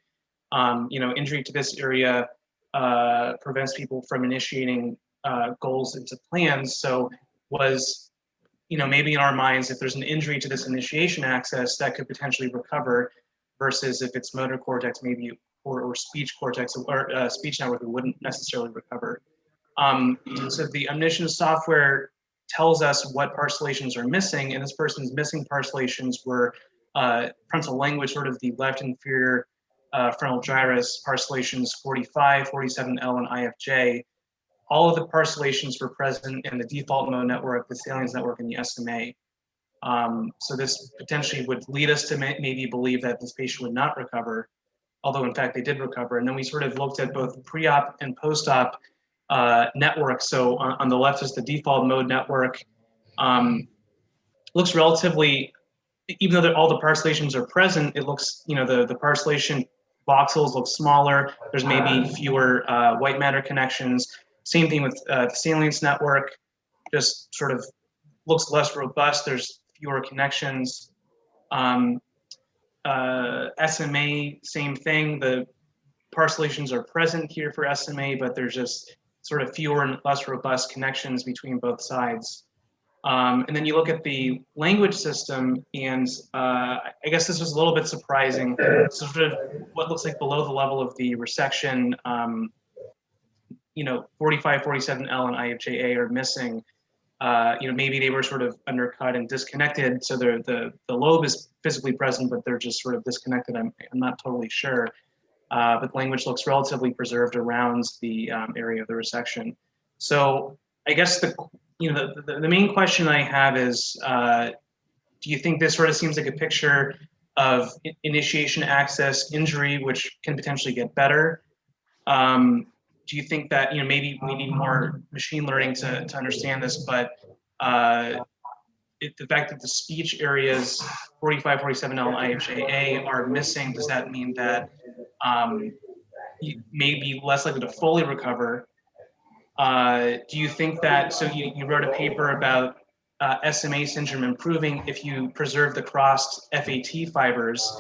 Injury to this area prevents people from initiating goals into plans. So was, maybe in our minds, if there's an injury to this initiation access, that could potentially recover, versus if it's motor cortex, maybe, or speech cortex, or speech network, it wouldn't necessarily recover. So the omniscient software tells us what parcellations are missing, and this person's missing parcellations were frontal language, sort of the left inferior frontal gyrus parcellations 45, 47L, and IFJ. All of the parcellations were present in the default mode network, the salience network, and the SMA. So this potentially would lead us to maybe believe that this patient would not recover, although in fact they did recover. And then we sort of looked at both pre-op and post-op network. So on the left is the default mode network. Looks relatively, even though all the parcellations are present, it looks, the parcellation voxels look smaller. There's maybe fewer white matter connections. Same thing with the salience network, just sort of looks less robust. There's fewer connections. SMA, same thing. The parcellations are present here for SMA, but there's just sort of fewer and less robust connections between both sides. And then you look at the language system, and I guess this was a little bit surprising. So sort of what looks like below the level of the resection, 45, 47L, and IFJA are missing. Maybe they were sort of undercut and disconnected. So the lobe is physically present, but they're just sort of disconnected. I'm not totally sure. But language looks relatively preserved around the area of the resection. So I guess the main question I have is, do you think this sort of seems like a picture of initiation access injury, which can potentially get better? Do you think that maybe we need more machine learning to understand this? But the fact that the speech areas 45, 47L, and IHAA are missing, does that mean that you may be less likely to fully recover? Do you think that, so you wrote a paper about SMA syndrome improving if you preserve the crossed FAT fibers.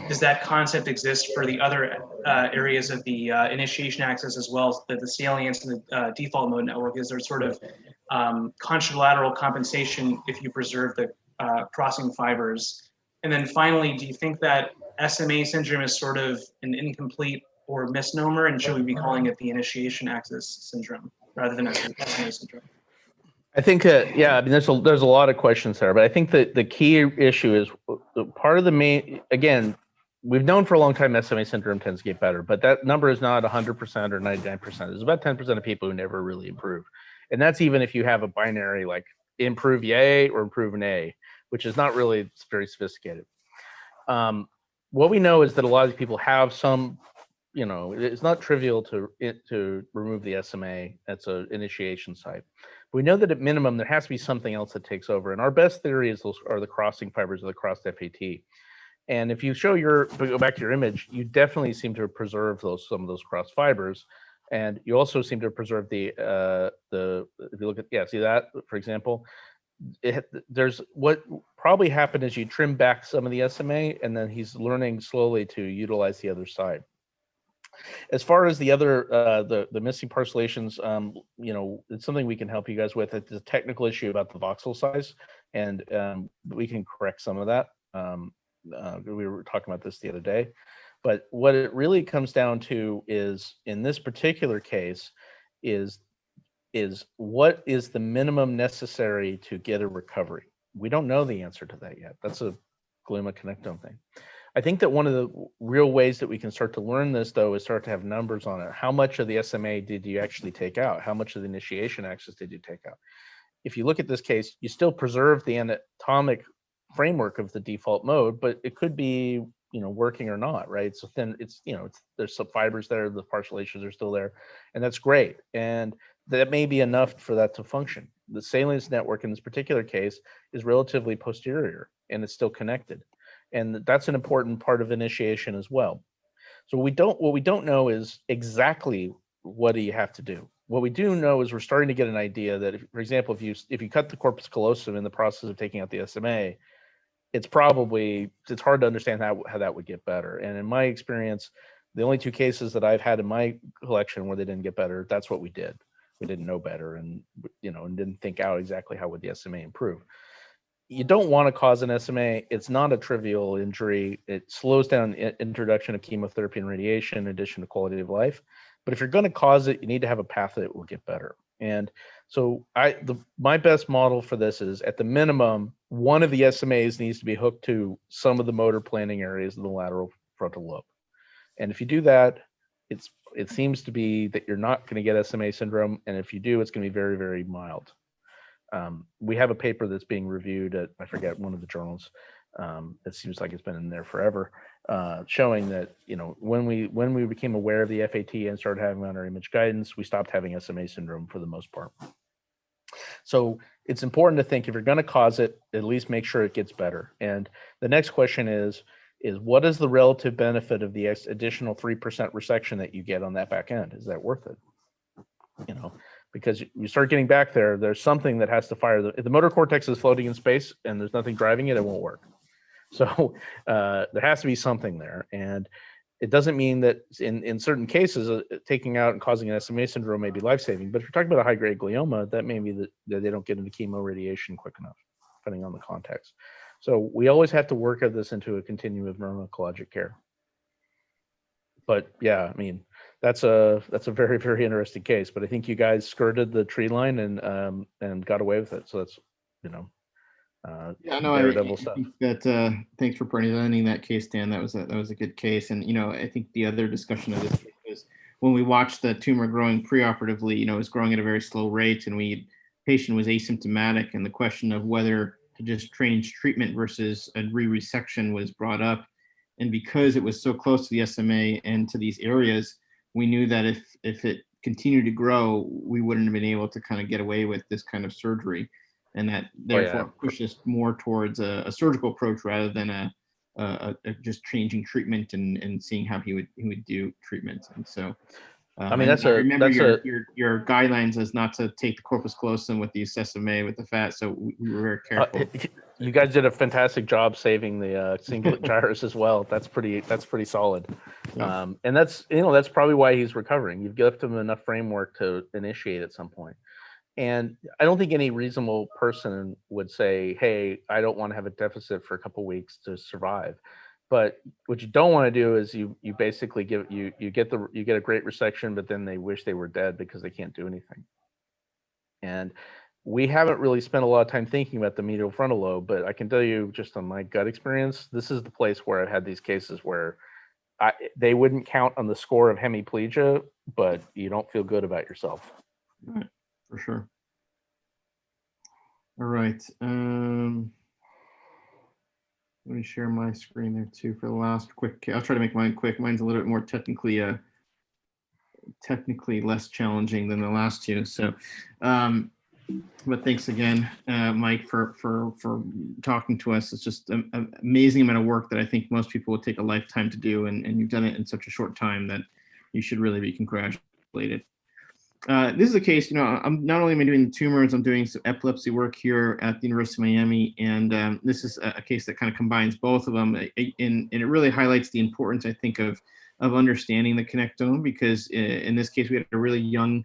Does that concept exist for the other areas of the initiation axis as well as the salience and the default mode network? Is there sort of contralateral compensation if you preserve the crossing fibers? And then finally, do you think that SMA syndrome is sort of an incomplete or misnomer, and should we be calling it the initiation axis syndrome rather than SMA syndrome? I think, yeah, I mean, there's a lot of questions there, but I think that the key issue is part of the main, again, we've known for a long time SMA syndrome tends to get better, but that number is not 100% or 99%. There's about 10% of people who never really improve. And that's even if you have a binary like improve yay or improve nay, which is not really very sophisticated. What we know is that a lot of these people have some, it's not trivial to remove the SMA. That's an initiation site. But we know that at minimum, there has to be something else that takes over. And our best theory is those are the crossing fibers of the crossed FAT. And if you go back to your image, you definitely seem to preserve some of those crossed fibers. And you also seem to preserve if you look at, see that, for example, there's what probably happened is you trim back some of the SMA, and then he's learning slowly to utilize the other side. As far as the other, the missing parcellations, it's something we can help you guys with. It's a technical issue about the voxel size, and we can correct some of that. We were talking about this the other day, But what it really comes down to is, in this particular case, is what is the minimum necessary to get a recovery? We don't know the answer to that yet. That's a glioma connectome thing. I think that one of the real ways that we can start to learn this, though, is start to have numbers on it. How much of the SMA did you actually take out? How much of the initiation axis did you take out? If you look at this case, you still preserve the anatomic framework of the default mode, but it could be, working or not, right? So then there's some fibers there, the parcellations are still there, and that's great. And that may be enough for that to function. The salience network in this particular case is relatively posterior and it's still connected. And that's an important part of initiation as well. So what we don't know is exactly what do you have to do. What we do know is we're starting to get an idea that, for example, if you cut the corpus callosum in the process of taking out the SMA, it's hard to understand how that would get better. And in my experience, the only 2 cases that I've had in my collection where they didn't get better, that's what we did. We didn't know better, and and didn't think out exactly how would the SMA improve. You don't want to cause an SMA. It's not a trivial injury. It slows down introduction of chemotherapy and radiation in addition to quality of life. But if you're going to cause it, you need to have a path that will get better. And so my best model for this is, at the minimum, one of the SMAs needs to be hooked to some of the motor planning areas of the lateral frontal lobe. And if you do that, it seems to be that you're not going to get SMA syndrome. And if you do, it's going to be very, very mild. We have a paper that's being reviewed at, I forget, one of the journals. It seems like it's been in there forever, showing that when we became aware of the FAT and started having on our image guidance, we stopped having SMA syndrome for the most part. So it's important to think, if you're going to cause it, at least make sure it gets better. And the next question is what is the relative benefit of the additional 3% resection that you get on that back end? Is that worth it? Because you start getting back there, there's something that has to fire. If the motor cortex is floating in space and there's nothing driving it, it won't work. So there has to be something there. And it doesn't mean that in certain cases, taking out and causing an SMA syndrome may be life-saving. But if you're talking about a high-grade glioma, that may be that they don't get into chemo radiation quick enough, depending on the context. So we always have to work at this into a continuum of neurooncologic care. But yeah, I mean, that's a very, very interesting case. But I think you guys skirted the tree line and got away with it. So that's yeah, no, I think that thanks for presenting that case, Dan. That was a good case. And I think the other discussion of this is when we watched the tumor growing preoperatively, it was growing at a very slow rate, and patient was asymptomatic, and the question of whether to just change treatment versus a re-resection was brought up. And because it was so close to the SMA and to these areas, we knew that if it continued to grow, we wouldn't have been able to kind of get away with this kind of surgery. And that therefore pushed us more towards a surgical approach rather than a just changing treatment and seeing how he would do treatment. And so, I remember your guidelines is not to take the corpus callosum with the SMA with the fat. So we were very careful. You guys did a fantastic job saving the cingulate gyrus as well. That's pretty solid. Yeah. And that's probably why he's recovering. You've given him enough framework to initiate at some point. And I don't think any reasonable person would say, hey, I don't want to have a deficit for a couple of weeks to survive. But what you don't want to do is you basically get a great resection, but then they wish they were dead because they can't do anything. And we haven't really spent a lot of time thinking about the medial frontal lobe, but I can tell you just on my gut experience, this is the place where I've had these cases where they wouldn't count on the score of hemiplegia, but you don't feel good about yourself. Right. For sure. All right. Let me share my screen there too for the last quick. I'll try to make mine quick. Mine's a little bit more technically less challenging than the last two. So, but thanks again, Mike, for talking to us. It's just an amazing amount of work that I think most people would take a lifetime to do, and you've done it in such a short time that you should really be congratulated. This is a case, I'm not only am I doing tumors, I'm doing some epilepsy work here at the University of Miami, and this is a case that kind of combines both of them, and it really highlights the importance, I think, of understanding the connectome, because in this case we had a really young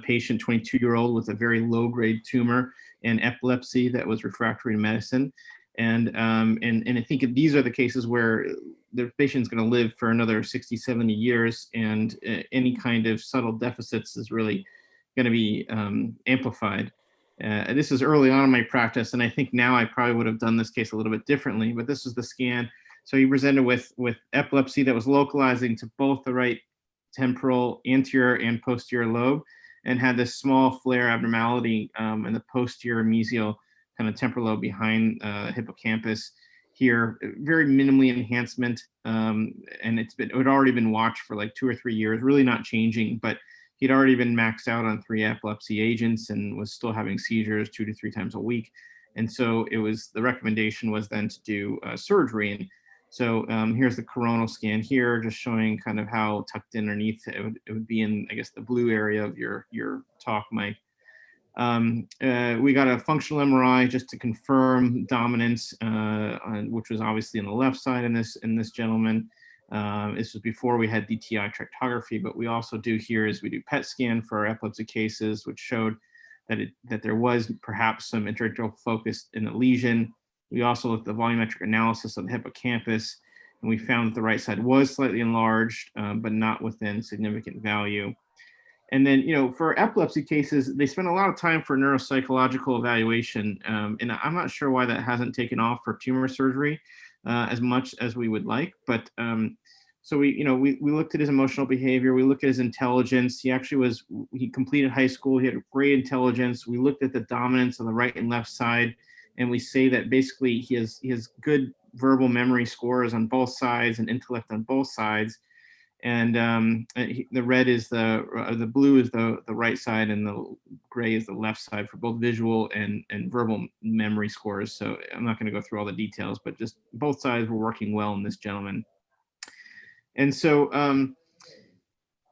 patient, 22-year-old, with a very low-grade tumor and epilepsy that was refractory to medicine, and I think these are the cases where the patient's going to live for another 60, 70 years, and any kind of subtle deficits is really going to be amplified. This is early on in my practice, and I think now I probably would have done this case a little bit differently, but this is the scan. So he presented with epilepsy that was localizing to both the right temporal anterior and posterior lobe, and had this small flare abnormality in the posterior mesial kind of temporal lobe behind hippocampus here, very minimally enhancement, and it had already been watched for like 2 or 3 years, really not changing, but he'd already been maxed out on 3 epilepsy agents and was still having seizures 2 to 3 times a week. And so the recommendation was then to do surgery. And so here's the coronal scan here, just showing kind of how tucked in underneath it would be in, I guess, the blue area of your talk, Mike. We got a functional MRI just to confirm dominance, which was obviously on the left side in this gentleman. This was before we had DTI tractography, but we also do here is we do PET scan for our epilepsy cases, which showed that there was perhaps some interatrial focus in the lesion. We also looked at the volumetric analysis of the hippocampus, and we found that the right side was slightly enlarged, but not within significant value. And then, for epilepsy cases, they spend a lot of time for neuropsychological evaluation, and I'm not sure why that hasn't taken off for tumor surgery as much as we would like. But so we looked at his emotional behavior, we looked at his intelligence. He completed high school, he had great intelligence. We looked at the dominance on the right and left side, and we say that basically he has good verbal memory scores on both sides and intellect on both sides. And the red is the blue is the right side, and the gray is the left side for both visual and verbal memory scores. So I'm not going to go through all the details, but just both sides were working well in this gentleman. And so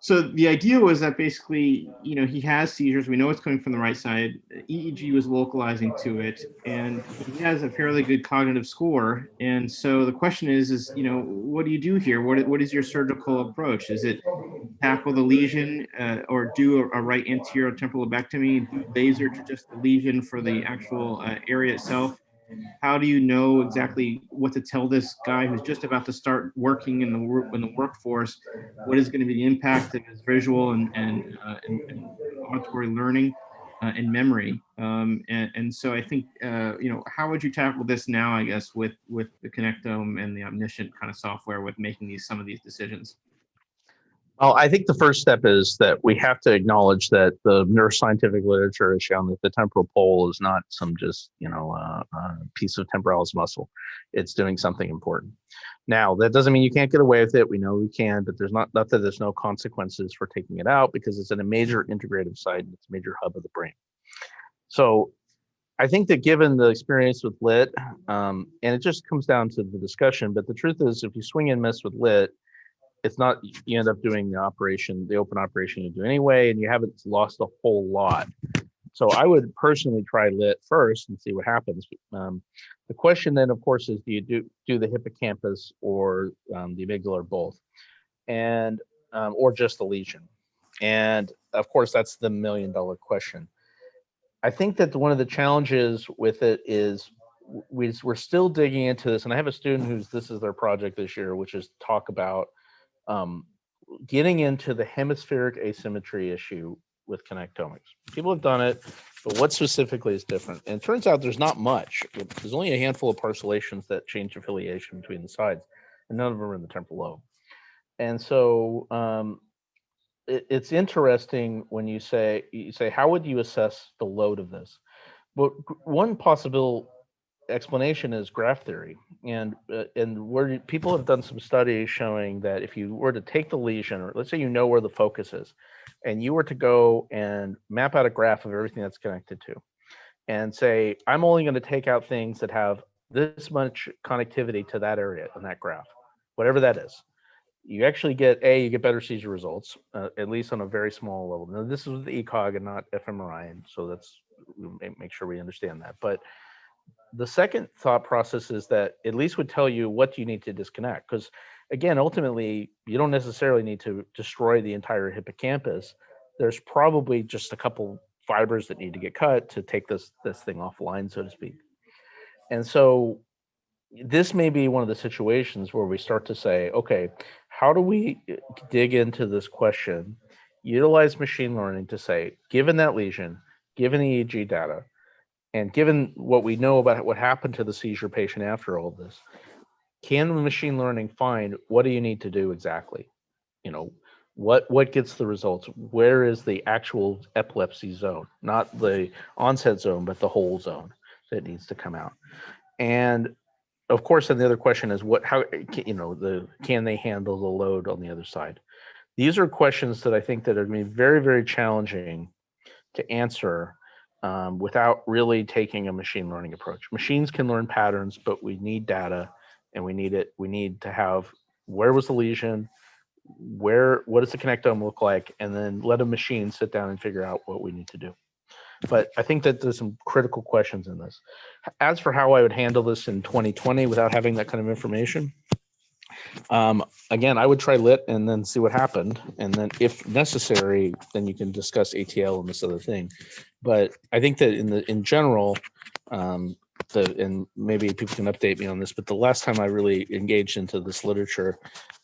so the idea was that basically, he has seizures. We know it's coming from the right side. EEG was localizing to it, and he has a fairly good cognitive score. And so the question is what do you do here? What is your surgical approach? Is it tackle the lesion, or do a right anterior temporal lobectomy, do laser to just the lesion for the actual area itself? How do you know exactly what to tell this guy who's just about to start working in the workforce? What is going to be the impact of his visual and auditory learning and memory? And so I think, how would you tackle this now, I guess, with the connectome and the omniscient kind of software with making some of these decisions? Well, I think the first step is that we have to acknowledge that the neuroscientific literature has shown that the temporal pole is not some just, piece of temporalis muscle. It's doing something important. Now, that doesn't mean you can't get away with it. We know we can, but there's not that there's no consequences for taking it out, because it's in a major integrative site. It's a major hub of the brain. So I think that given the experience with lit, and it just comes down to the discussion, but the truth is, if you swing and miss with lit, it's not, you end up doing the open operation you do anyway, and you haven't lost a whole lot. So I would personally try lit first and see what happens. The question then, of course, is do you do the hippocampus or the amygdala or both, and or just the lesion? And of course, that's the $1 million question. I think that one of the challenges with it is we're still digging into this, and I have a student this is their project this year, which is talk about getting into the hemispheric asymmetry issue with connectomics. People have done it, but what specifically is different? And it turns out there's not much. There's only a handful of parcellations that change affiliation between the sides, and none of them are in the temporal lobe. And so it's interesting when you say, how would you assess the load of this? But one possible explanation is graph theory, and where people have done some studies showing that if you were to take the lesion, or let's say where the focus is, and you were to go and map out a graph of everything that's connected to, and say, I'm only going to take out things that have this much connectivity to that area in that graph, whatever that is, you actually get better seizure results, at least on a very small level. Now, this is with the ECOG and not fMRI, and so make sure we understand that. But the second thought process is that at least would tell you what you need to disconnect, because again, ultimately, you don't necessarily need to destroy the entire hippocampus. There's probably just a couple fibers that need to get cut to take this thing offline, so to speak. And so this may be one of the situations where we start to say, okay, how do we dig into this question, utilize machine learning to say, given that lesion, given the EEG data, and given what we know about what happened to the seizure patient after all of this, can the machine learning find what do you need to do exactly? What gets the results? Where is the actual epilepsy zone? Not the onset zone, but the whole zone that needs to come out. And of course, then the other question is can they handle the load on the other side? These are questions that I think that are going to be very, very challenging to answer without really taking a machine learning approach. Machines can learn patterns, but we need data, and we need to have where was the lesion, what does the connectome look like, and then let a machine sit down and figure out what we need to do. But I think that there's some critical questions in this. As for how I would handle this in 2020 without having that kind of information, again, I would try lit and then see what happened. And then if necessary, then you can discuss ATL and this other thing. But I think that in general, and maybe people can update me on this, but the last time I really engaged into this literature,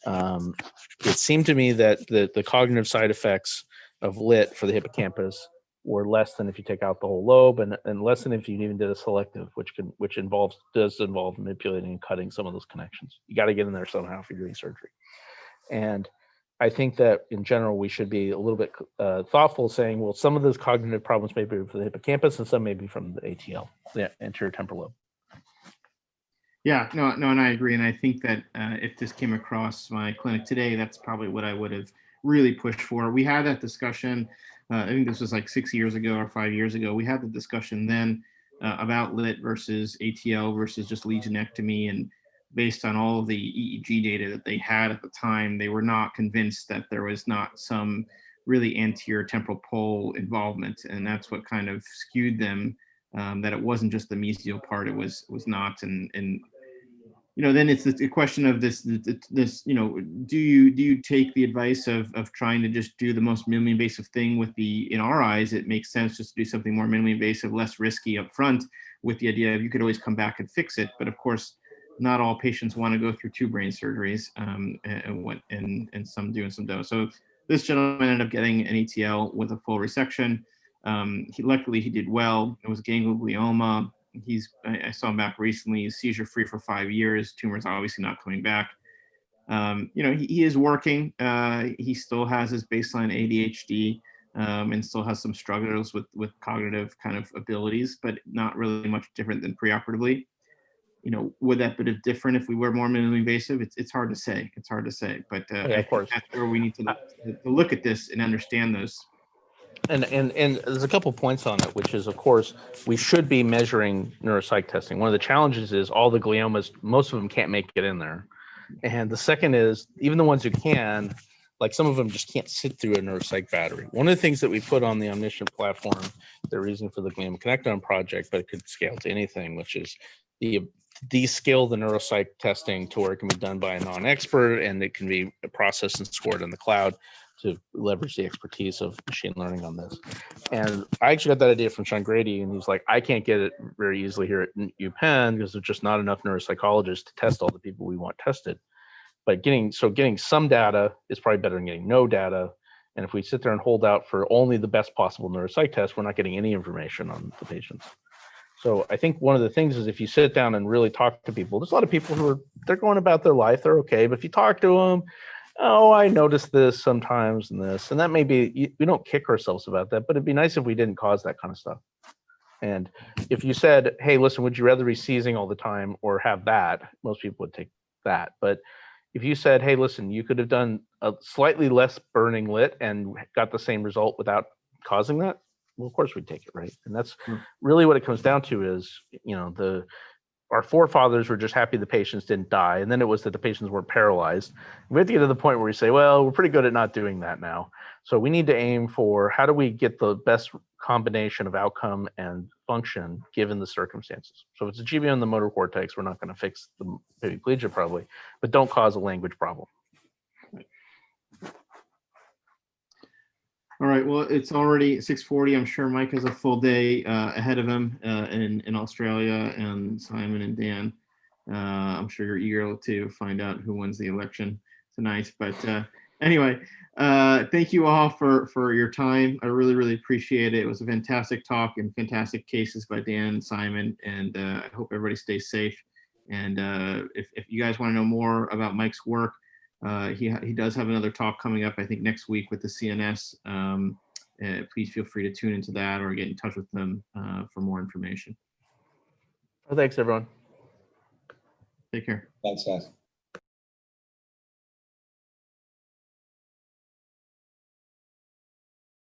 it seemed to me that the cognitive side effects of lit for the hippocampus were less than if you take out the whole lobe, and less than if you even did a selective, which does involve manipulating and cutting some of those connections. You got to get in there somehow if you're doing surgery. And I think that in general, we should be a little bit thoughtful, saying, well, some of those cognitive problems may be from the hippocampus and some may be from the ATL, the anterior temporal lobe. Yeah, no, and I agree. And I think that if this came across my clinic today, that's probably what I would have really pushed for. We had that discussion. I think this was like 6 years ago or 5 years ago. We had the discussion then about lit versus ATL versus just legionectomy. And based on all of the EEG data that they had at the time, they were not convinced that there was not some really anterior temporal pole involvement. And that's what kind of skewed them, that it wasn't just the mesial part, it was not. And then it's the question of this, do you take the advice of trying to just do the most minimally invasive thing in our eyes, it makes sense just to do something more minimally invasive, less risky up front, with the idea of you could always come back and fix it. But of course, not all patients want to go through 2 brain surgeries, and some do and some don't. So this gentleman ended up getting an ATL with a full resection. Luckily he did well. It was ganglioma. I saw him back recently. He's seizure free for 5 years. Tumor's obviously not coming back. He is working. He still has his baseline ADHD, and still has some struggles with cognitive kind of abilities, but not really much different than preoperatively. Would that be different if we were more minimally invasive? It's hard to say. But Yeah, I of course. think that's where we need to look at this and understand those. And there's a couple points on it, which is, of course, we should be measuring neuropsych testing. One of the challenges is all the gliomas, most of them can't make it in there. And the second is, even the ones who can, like some of them just can't sit through a neuropsych battery. One of the things that we put on the Omniscient platform, the reason for the glioma connectome project, but it could scale to anything, which is the descale the neuropsych testing to where it can be done by a non-expert, and it can be processed and scored in the cloud to leverage the expertise of machine learning on this. And I actually got that idea from Sean Grady, and he's like, I can't get it very easily here at UPenn because there's just not enough neuropsychologists to test all the people we want tested. But getting some data is probably better than getting no data. And if we sit there and hold out for only the best possible neuropsych test, we're not getting any information on the patients. So I think one of the things is, if you sit down and really talk to people, there's a lot of people they're going about their life, they're okay. But if you talk to them, oh, I noticed this sometimes and this, and that may be, we don't kick ourselves about that, but it'd be nice if we didn't cause that kind of stuff. And if you said, hey, listen, would you rather be seizing all the time or have that? Most people would take that. But if you said, hey, listen, you could have done a slightly less burning lit and got the same result without causing that, well, of course we'd take it, right? And that's really what it comes down to is, our forefathers were just happy the patients didn't die, and then it was that the patients weren't paralyzed. We have to get to the point where we say, well, we're pretty good at not doing that now. So we need to aim for, how do we get the best combination of outcome and function given the circumstances? So if it's a GBM in the motor cortex, we're not going to fix the paraplegia probably, but don't cause a language problem. All right, well, it's already 6:40. I'm sure Mike has a full day ahead of him in Australia, and Simon and Dan. I'm sure you're eager to find out who wins the election tonight. But anyway, thank you all for your time. I really, really appreciate it. It was a fantastic talk and fantastic cases by Dan and Simon. And I hope everybody stays safe. And if you guys want to know more about Mike's work, he does have another talk coming up, I think, next week with the CNS. Please feel free to tune into that or get in touch with them for more information. Well, thanks, everyone. Take care. Thanks, guys.